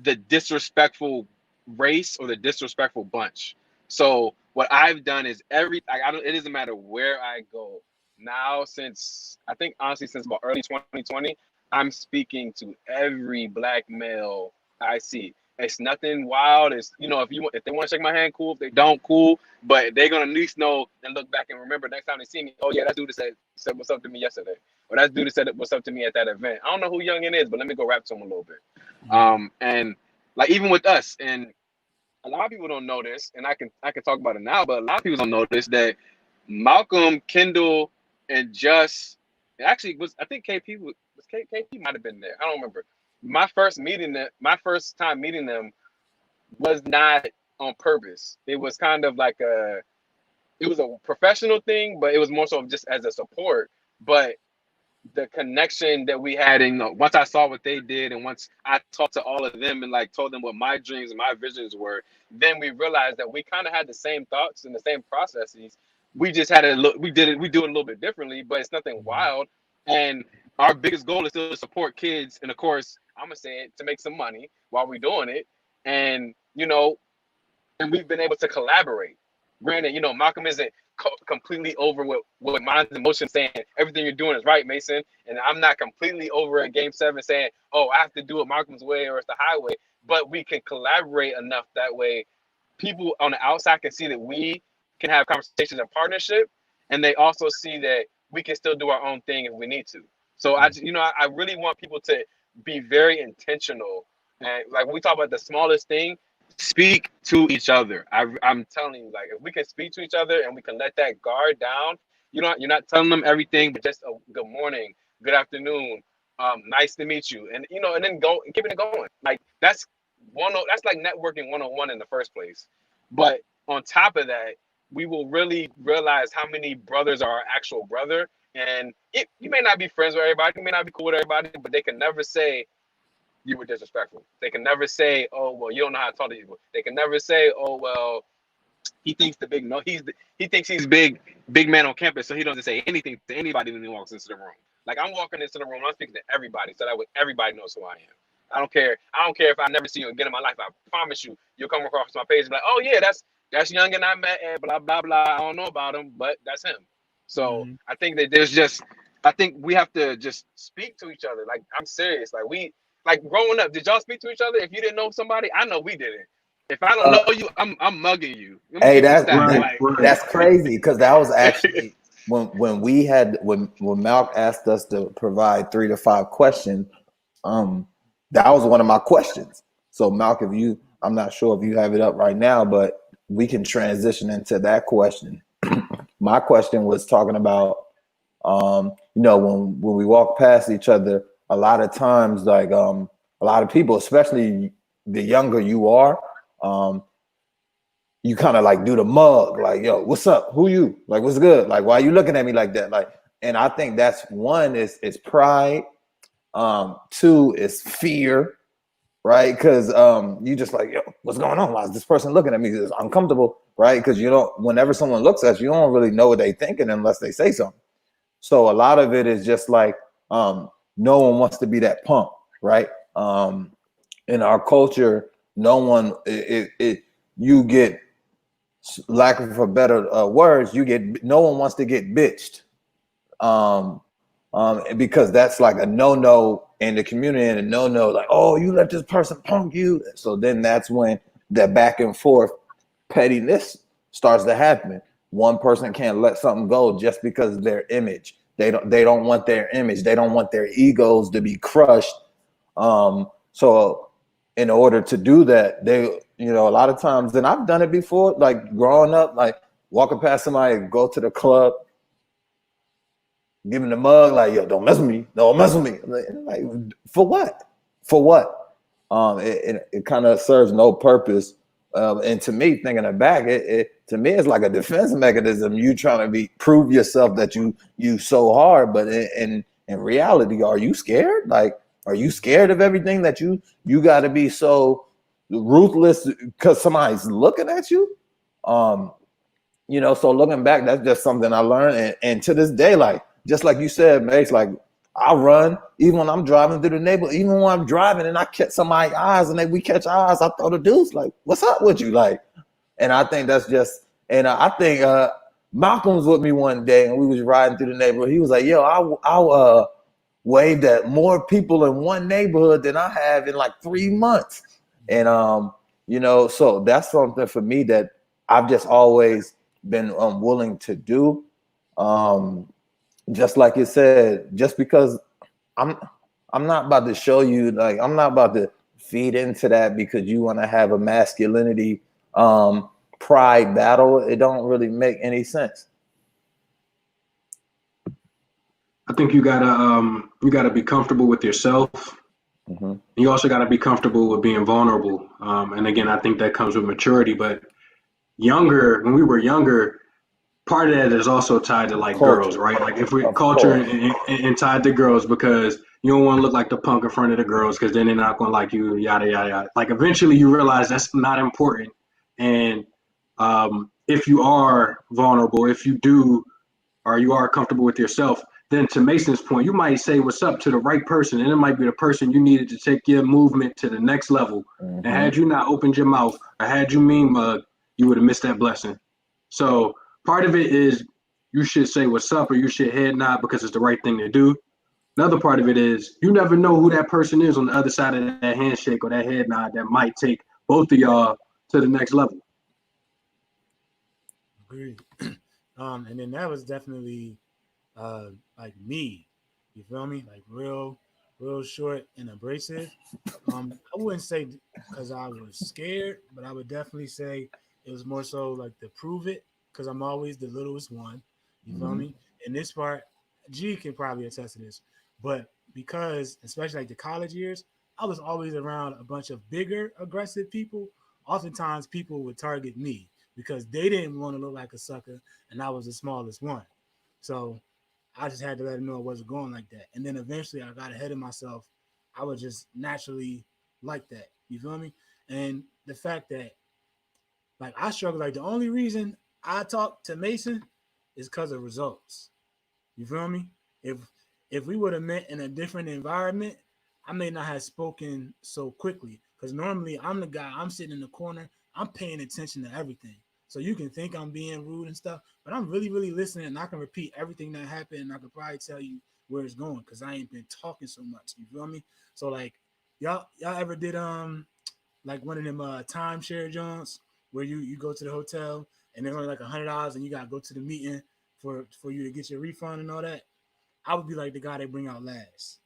E: the disrespectful race or the disrespectful bunch. So what I've done is I don't. It doesn't matter where I go now. Since I think honestly since about early 2020, I'm speaking to every black male I see. It's nothing wild. It's if they want to shake my hand, cool. If they don't, cool. But they're gonna at least know and look back and remember next time they see me. Oh yeah, that dude said what's up to me yesterday. or that dude said what's up to me at that event. I don't know who Youngin is, but let me go rap to him a little bit. And like even with us, and a lot of people don't know this, and I can talk about it now, but a lot of people don't know this, that Malcolm, Kendall, and Just actually was, I think KP KP might have been there. I don't remember. My first time meeting them was not on purpose. It was kind of like it was a professional thing, but it was more so just as a support. But the connection that we had, and once I saw what they did, and once I talked to all of them and like told them what my dreams and my visions were, then we realized that we kind of had the same thoughts and the same processes. We just had we do it a little bit differently, but it's nothing wild. And our biggest goal is still to support kids, and of course, I'm gonna say it, to make some money while we're doing it. And and we've been able to collaborate. Granted, Malcolm isn't completely over with Minds in Motion saying everything you're doing is right, Mason, and I'm not completely over at Game 7 saying, oh, I have to do it Malcolm's way or it's the highway. But we can collaborate enough that way people on the outside can see that we can have conversations in partnership, and they also see that we can still do our own thing if we need to. So I really want people to be very intentional, and like when we talk about the smallest thing, speak to each other. I'm telling you, like if we can speak to each other and we can let that guard down, you're not telling them everything, but just a good morning, good afternoon, nice to meet you, and and then go and keeping it going. Like that's like networking 101 in the first place. But on top of that, we will really realize how many brothers are our actual brother. And you may not be friends with everybody, you may not be cool with everybody, but they can never say you were disrespectful. They can never say, oh, well, you don't know how to talk to people. They can never say, oh, well, he thinks he thinks he's big man on campus, so he doesn't say anything to anybody when he walks into the room. Like I'm walking into the room, I'm speaking to everybody, so that way everybody knows who I am. I don't care if I never see you again in my life. I promise you'll come across my page and be like, oh yeah, that's young and I met and blah blah blah. I don't know about him, but that's him. So I think that I think we have to just speak to each other. Like I'm serious. Like growing up, did y'all speak to each other? If you didn't know somebody, I know we didn't. If I don't know you, I'm mugging you.
B: Hey,
C: right.
B: that's crazy, because that was actually when Malk asked us to provide 3 to 5 questions. That was one of my questions. So Malk, I'm not sure if you have it up right now, but we can transition into that question. My question was talking about, when we walk past each other, a lot of times, like a lot of people, especially the younger you are, you kind of like do the mug, like, yo, what's up? Who you? Like, what's good? Like, why are you looking at me like that? Like, and I think that's one is pride. 2 is fear, right? Because you just like, yo, what's going on? Why is this person looking at me? It's uncomfortable, right? Because whenever someone looks at you, you don't really know what they're thinking unless they say something. So a lot of it is just like, no one wants to be that punk, right? In our culture, no one, you get, lack of a better words, no one wants to get bitched. Because that's like a no-no in the community, and a no-no, like, oh, you let this person punk you. So then that's when the back and forth pettiness starts to happen. One person can't let something go just because of their image. They don't want their image. They don't want their egos to be crushed. So in order to do that, they, a lot of times, and I've done it before, like growing up, like walking past somebody, go to the club, give him the mug, like, yo, don't mess with me. Don't mess with me. Like, for what? For what? It kind of serves no purpose. And to me, thinking back, to me, it's like a defense mechanism. You trying to prove yourself that you so hard, but in reality, are you scared? Like, are you scared of everything that you got to be so ruthless because somebody's looking at you? So looking back, that's just something I learned, and to this day, like, just like you said, Mace, like I run even when I'm driving through the neighborhood, even when I'm driving and I catch somebody's eyes and we catch eyes, I throw the deuce, like, what's up with you? Like, and I think that's just, and I think Malcolm was with me one day and we was riding through the neighborhood. He was like, yo, I waved at more people in one neighborhood than I have in like 3 months. And, so that's something for me that I've just always been willing to do. just like it said, just because I'm I'm not about to show you, like, I'm not about to feed into that because you want to have a masculinity pride battle. It don't really make any sense.
C: I think you gotta be comfortable with yourself.
B: Mm-hmm.
C: You also gotta be comfortable with being vulnerable. And again, I think that comes with maturity. But when we were younger, part of that is also tied to like girls,
B: Culture,
C: right? Like if we
B: of
C: culture
B: course.
C: and tied to girls because you don't want to look like the punk in front of the girls because then they're not going to like you, yada yada yada. Like eventually you realize that's not important, and if you are vulnerable, if you do or you are comfortable with yourself, then to Mason's point, you might say what's up to the right person, and it might be the person you needed to take your movement to the next level. And
B: Mm-hmm.
C: had you not opened your mouth or had you mean mug, you would have missed that blessing. So part of it is you should say what's up or you should head nod because it's the right thing to do. Another part of it is you never know who that person is on the other side of that handshake or that head nod that might take both of y'all to the next level.
A: Agreed. And then that was definitely uh like me. You feel me? Like real short and abrasive. I wouldn't say because I was scared, but I would definitely say it was more so like to prove it because I'm always the littlest one. You feel
B: Mm-hmm.
A: me? In this part, G can probably attest to this, but because especially like the college years, I was always around a bunch of bigger, aggressive people. Oftentimes, people would target me because they didn't want to look like a sucker, and I was the smallest one. So I just had to let them know it wasn't going like that. And then eventually I got ahead of myself. I was just naturally like that. You feel me? And the fact that like I struggle, like the only reason I talk to Mason is because of results. You feel me? If if we would have met in a different environment, I may not have spoken so quickly. Because normally I'm the guy, I'm sitting in the corner, I'm paying attention to everything. So you can think I'm being rude and stuff, but I'm really listening and I can repeat everything that happened and I could probably tell you where it's going because I ain't been talking so much. You feel me? So like y'all ever did like one of them timeshare joints where you go to the hotel and they're only like $100 and you gotta go to the meeting for you to get your refund and all that. I would be like the guy they bring out last.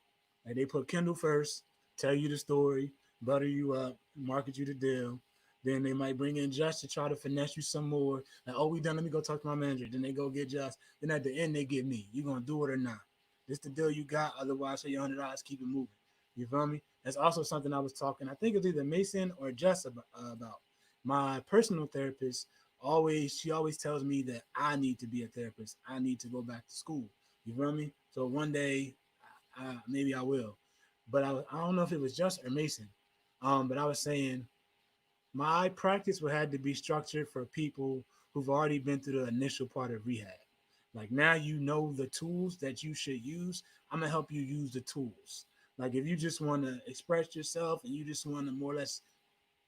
A: Like they put Kendall first, tell you the story, butter you up, market you the deal. Then they might bring in Just to try to finesse you some more. Like, oh, we done. Let me go talk to my manager. Then they go get Just. Then at the end they get me. You gonna do it or not? This the deal you got. Otherwise, say your $100. Keep it moving. You feel me? That's also something I was talking. I think it's either Mason or Just about. My personal therapist she always tells me that I need to be a therapist. I need to go back to school. You feel me? So one day, maybe I will. But I don't know if it was Just or Mason. But I was saying my practice would have to be structured for people who've already been through the initial part of rehab. Like now you know the tools that you should use. I'm gonna help you use the tools. Like if you just want to express yourself and you just want to more or less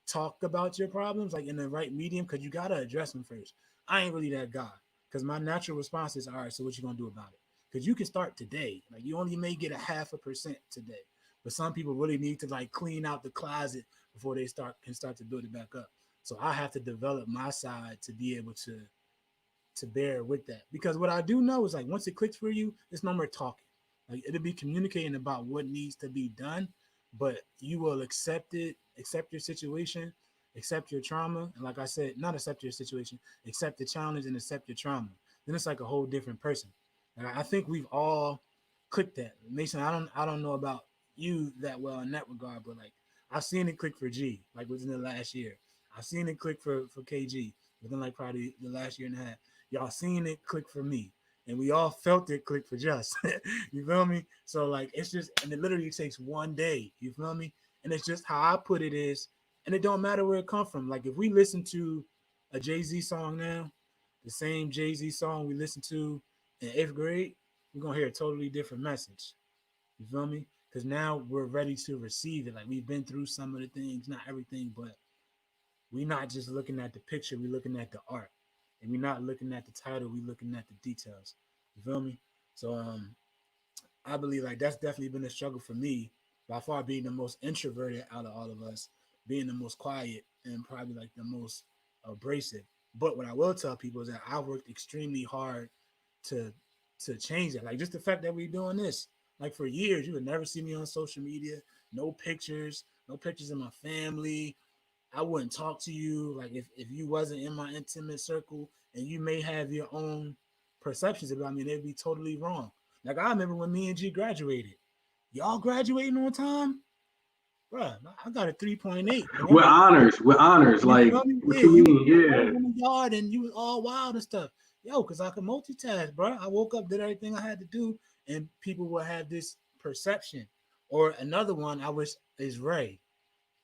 A: talk about your problems like in the right medium, because you gotta address them first. I ain't really that guy because my natural response is all right. So what you gonna do about it? Because you can start today. Like you only may get a 0.5% today, but some people really need to like clean out the closet before they start to build it back up. So I have to develop my side to be able to bear with that. Because what I do know is like once it clicks for you, it's no more talking. Like it'll be communicating about what needs to be done, but you will accept it, accept your situation, accept your trauma, and like I said, not accept your situation, accept the challenge and accept your trauma. Then it's like a whole different person. And I think we've all clicked that. Mason, I don't know about you that well in that regard, but like I've seen it click for G, like within the last year. I've seen it click for KG within like probably the last year and a half. Y'all seen it click for me. And we all felt it click for Just. You feel me? So like it's just and it literally takes one day. You feel me? And it's just how I put it is, and it don't matter where it come from. Like if we listen to a Jay-Z song now, the same Jay-Z song we listened to in 8th grade, we're gonna hear a totally different message. You feel me? Because now we're ready to receive it. Like we've been through some of the things, not everything, but we're not just looking at the picture, we're looking at the art. And we're not looking at the title, we're looking at the details. You feel me? So I believe like that's definitely been a struggle for me, by far being the most introverted out of all of us, being the most quiet and probably like the most abrasive. But what I will tell people is that I worked extremely hard to to change that. Like just the fact that we're doing this. Like for years, you would never see me on social media. No pictures of my family. I wouldn't talk to you. Like if you wasn't in my intimate circle, and you may have your own perceptions about me, they'd be totally wrong. Like I remember when me and G graduated. Y'all graduating on time? Bruh, I got a 3.8.
C: With honors, with honors.
A: You
C: Like,
A: feel me?
C: what
A: Yeah,
C: you
A: you was
C: mean? Yeah.
A: in the yard and you was all wild and stuff. Yo, because I could multitask, bro. I woke up, did everything I had to do, and people will have this perception. Or another one I wish is Ray.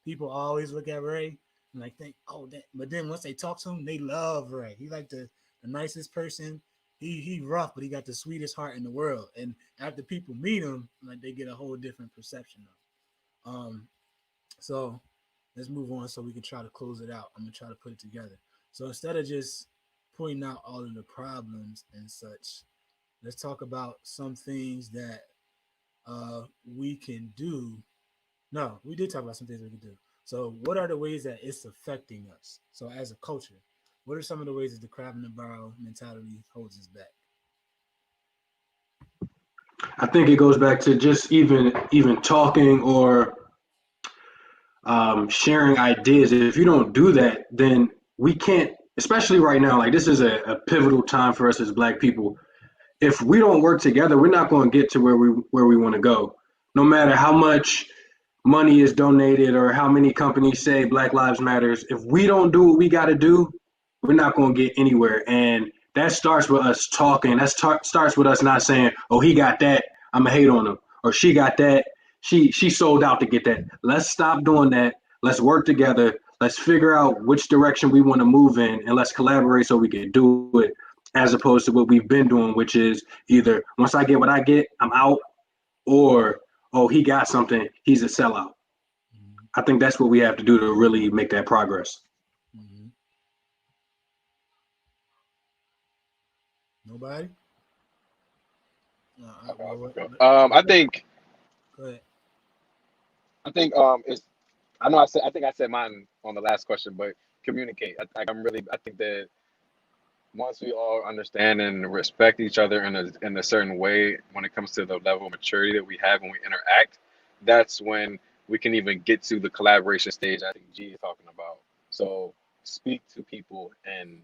A: People always look at Ray and like think, oh, that. But then once they talk to him, they love Ray. He like the nicest person. He rough, but he got the sweetest heart in the world. And after people meet him, like they get a whole different perception of him. So let's move on so we can try to close it out. I'm gonna try to put it together. So instead of just pointing out all of the problems and such, let's talk about some things that we can do. No, we did talk about some things we can do. So what are the ways that it's affecting us? So as a culture, what are some of the ways that the crab in the barrel mentality holds us back?
C: I think it goes back to just even talking or sharing ideas. If you don't do that, then we can't. Especially right now, like this is a pivotal time for us as Black people. If we don't work together, we're not going to get to where we want to go. No matter how much money is donated or how many companies say Black Lives Matters, if we don't do what we got to do, we're not going to get anywhere. And that starts with us talking. Starts with us not saying, "Oh, he got that. I'm gonna hate on him," or "She got that. She sold out to get that." Let's stop doing that. Let's work together. Let's figure out which direction we want to move in, and let's collaborate so we can do it. As opposed to what we've been doing, which is either once I get what I get, I'm out, or oh, he got something, he's a sellout.
A: Mm-hmm.
C: I think that's what we have to do to really make that progress.
A: Mm-hmm. Nobody?
E: I think
A: Go ahead.
E: it's. I think I said mine on the last question, but communicate. I think that once we all understand and respect each other in a certain way when it comes to the level of maturity that we have when we interact, that's when we can even get to the collaboration stage I think G is talking about. So speak to people and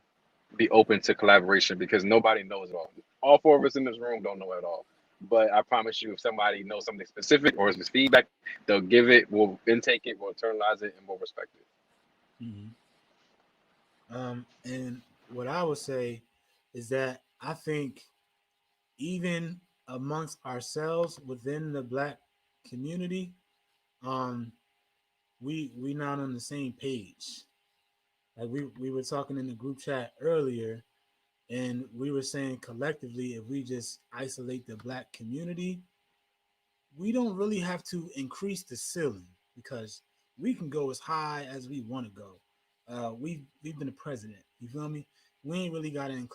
E: be open to collaboration because nobody knows it all. All four of us in this room don't know it all. But I promise you, if somebody knows something specific or if it's feedback, they'll give it, we'll intake it, we'll internalize it, and we'll respect it.
A: Mm-hmm. And what I would say is that I think even amongst ourselves within the Black community, um, we not on the same page. Like we were talking in the group chat earlier, and we were saying collectively, if we just isolate the Black community, we don't really have to increase the ceiling because we can go as high as we want to go. We've been a president. You feel me? We ain't really got to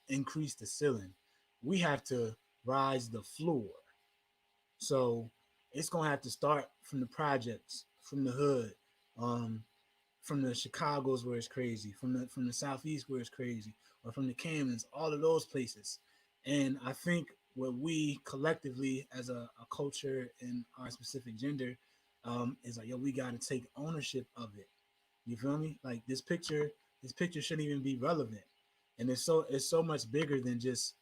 A: increase the ceiling. We have to rise the floor. So it's gonna have to start from the projects, from the hood, um, from the Chicago's where it's crazy, from the southeast where it's crazy, or from the Canyons, all of those places. And I think what we collectively as a culture in our specific gender is like, yo, we got to take ownership of it. You feel me? Like this picture shouldn't even be relevant. And it's so much bigger than just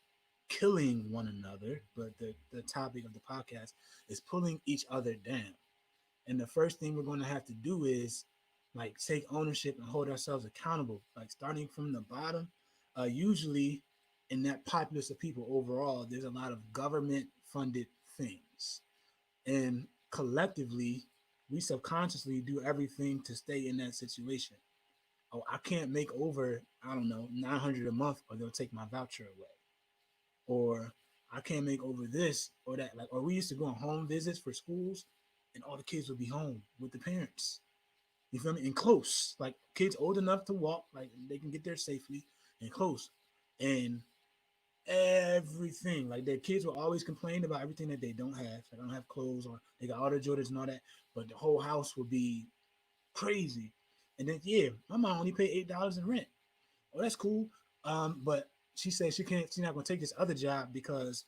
A: killing one another, but the topic of the podcast is pulling each other down. And the first thing we're going to have to do is like take ownership and hold ourselves accountable, like starting from the bottom. Usually, in that populace of people overall, there's a lot of government funded things. And collectively, we subconsciously do everything to stay in that situation. Oh, I can't make over, I don't know, 900 a month or they'll take my voucher away. Or I can't make over this or that. Like, or we used to go on home visits for schools and all the kids would be home with the parents. You feel me? And close. Like kids old enough to walk, like they can get there safely and close. And everything. Like their kids will always complain about everything that they don't have. They don't have clothes or they got all the Jordans and all that. But the whole house will be crazy. And then yeah, my mom only paid $8 in rent. Oh, that's cool. But she says she's not going to take this other job because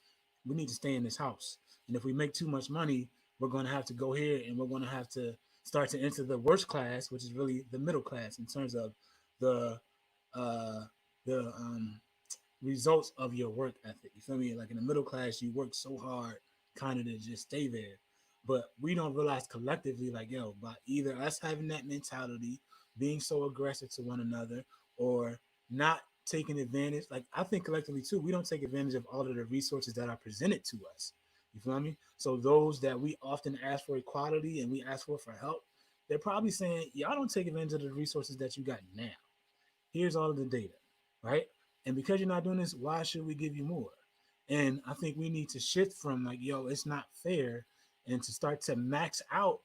A: we need to stay in this house. And if we make too much money, we're going to have to go here and we're going to have to start to enter the worst class, which is really the middle class in terms of the uh, the results of your work ethic. You feel me? Like in the middle class, you work so hard kind of to just stay there. But we don't realize collectively, like, yo, by either us having that mentality, being so aggressive to one another, or not taking advantage. Like, I think collectively too, we don't take advantage of all of the resources that are presented to us. You feel me? So those that we often ask for equality and we ask for help, they're probably saying, y'all don't take advantage of the resources that you got now. Here's all of the data, right? And because you're not doing this, why should we give you more? And I think we need to shift from like, yo, it's not fair, and to start to max out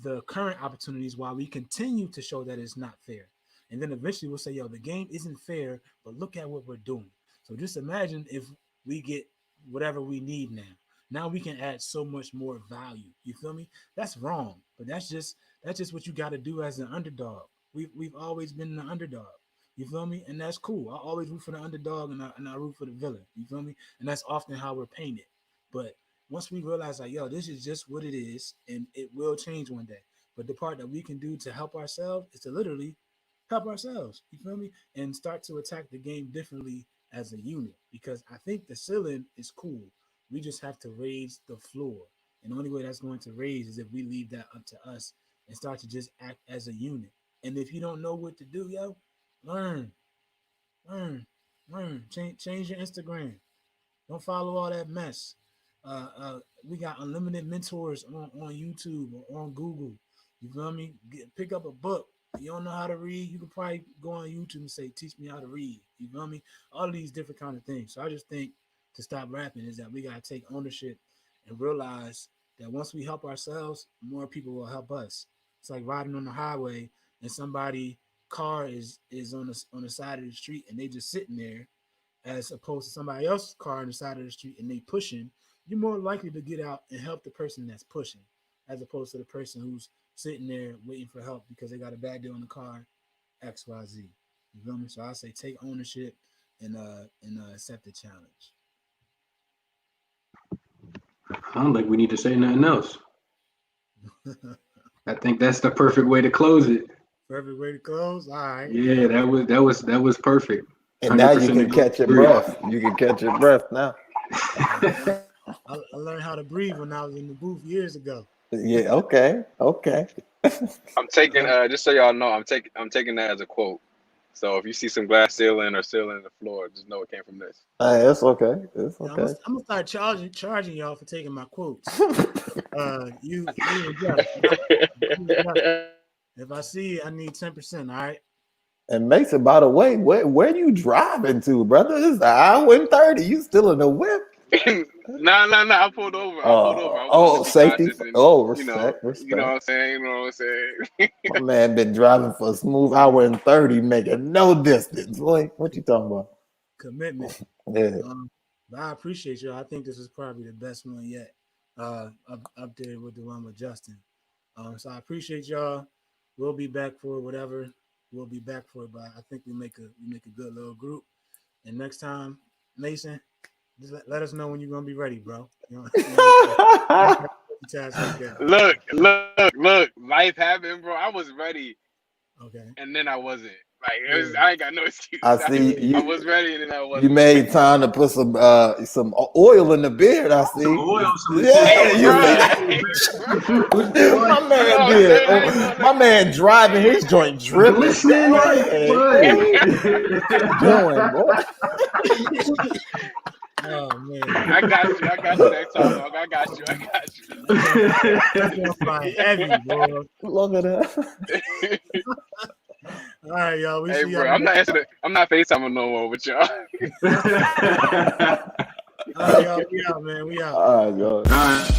A: the current opportunities while we continue to show that it's not fair. And then eventually we'll say, yo, the game isn't fair, but look at what we're doing. So just imagine if we get whatever we need now. Now we can add so much more value. You feel me? That's wrong, but that's just what you got to do as an underdog. We've always been the underdog. You feel me? And that's cool. I always root for the underdog and I root for the villain. You feel me? And that's often how we're painted. But once we realize like, yo, this is just what it is and it will change one day. But the part that we can do to help ourselves is to literally help ourselves. You feel me? And start to attack the game differently as a unit. Because I think the ceiling is cool. We just have to raise the floor. And the only way that's going to raise is if we leave that up to us and start to just act as a unit. And if you don't know what to do, yo, learn. Change your Instagram. Don't follow all that mess. We got unlimited mentors on YouTube or on Google. You feel me? Pick up a book. You don't know how to read, you can probably go on YouTube and say, teach me how to read. You feel me? All of these different kind of things. So I just think to stop rapping is that we got to take ownership and realize that once we help ourselves, more people will help us. It's like riding on the highway and somebody car is on the side of the street and they just sitting there, as opposed to somebody else's car on the side of the street and they pushing. You're more likely to get out and help the person that's pushing, as opposed to the person who's sitting there waiting for help because they got a bad deal in the car, XYZ. You feel me? So I say take ownership and accept the challenge.
C: I don't think we need to say nothing else. I think that's the perfect way to close it.
A: Perfect way to close. All right.
C: Yeah, that was perfect.
B: And now you can catch your breath. You can catch your breath now.
A: I learned how to breathe when I was in the booth years ago.
B: Yeah. Okay.
E: I'm taking just so y'all know, I'm taking that as a quote. So if you see some glass ceiling or ceiling in the floor, just know it came from this.
B: It's okay. It's okay.
A: I'm gonna start charging y'all for taking my quotes. You if I see it, I need 10%. All right.
B: And Mason, by the way, where you driving to, brother? It's an hour and 30. You still in the whip?
E: No. I pulled over.
B: Safety.
E: Respect.
B: Respect.
E: You know what I'm saying?
B: My man been driving for a smooth hour and 30, making no distance. Boy, what you talking about?
A: Commitment.
B: Yeah.
A: But I appreciate you. I think this is probably the best one yet. Up there with the one with Justin. So I appreciate y'all. We'll be back for whatever we'll be back for it, but I think we make a good little group. And next time, Mason, just let us know when you're gonna be ready, bro.
E: Look, life happened, bro. I was ready.
A: Okay.
E: And then I wasn't. Like I ain't got no excuse.
B: I see.
E: I was ready and then I wasn't.
B: You made time to put some oil in the beard. I see.
C: Some oil,
B: My man did. My man driving his joint dripping.
A: Oh man.
E: I got you next time, dog. I got you.
A: Heavy, bro.
B: Look at that.
A: All right, y'all.
E: Hey, bro, I'm not FaceTiming no more with y'all.
A: All right, y'all. We out, man. We out.
B: All right, y'all.
C: All right.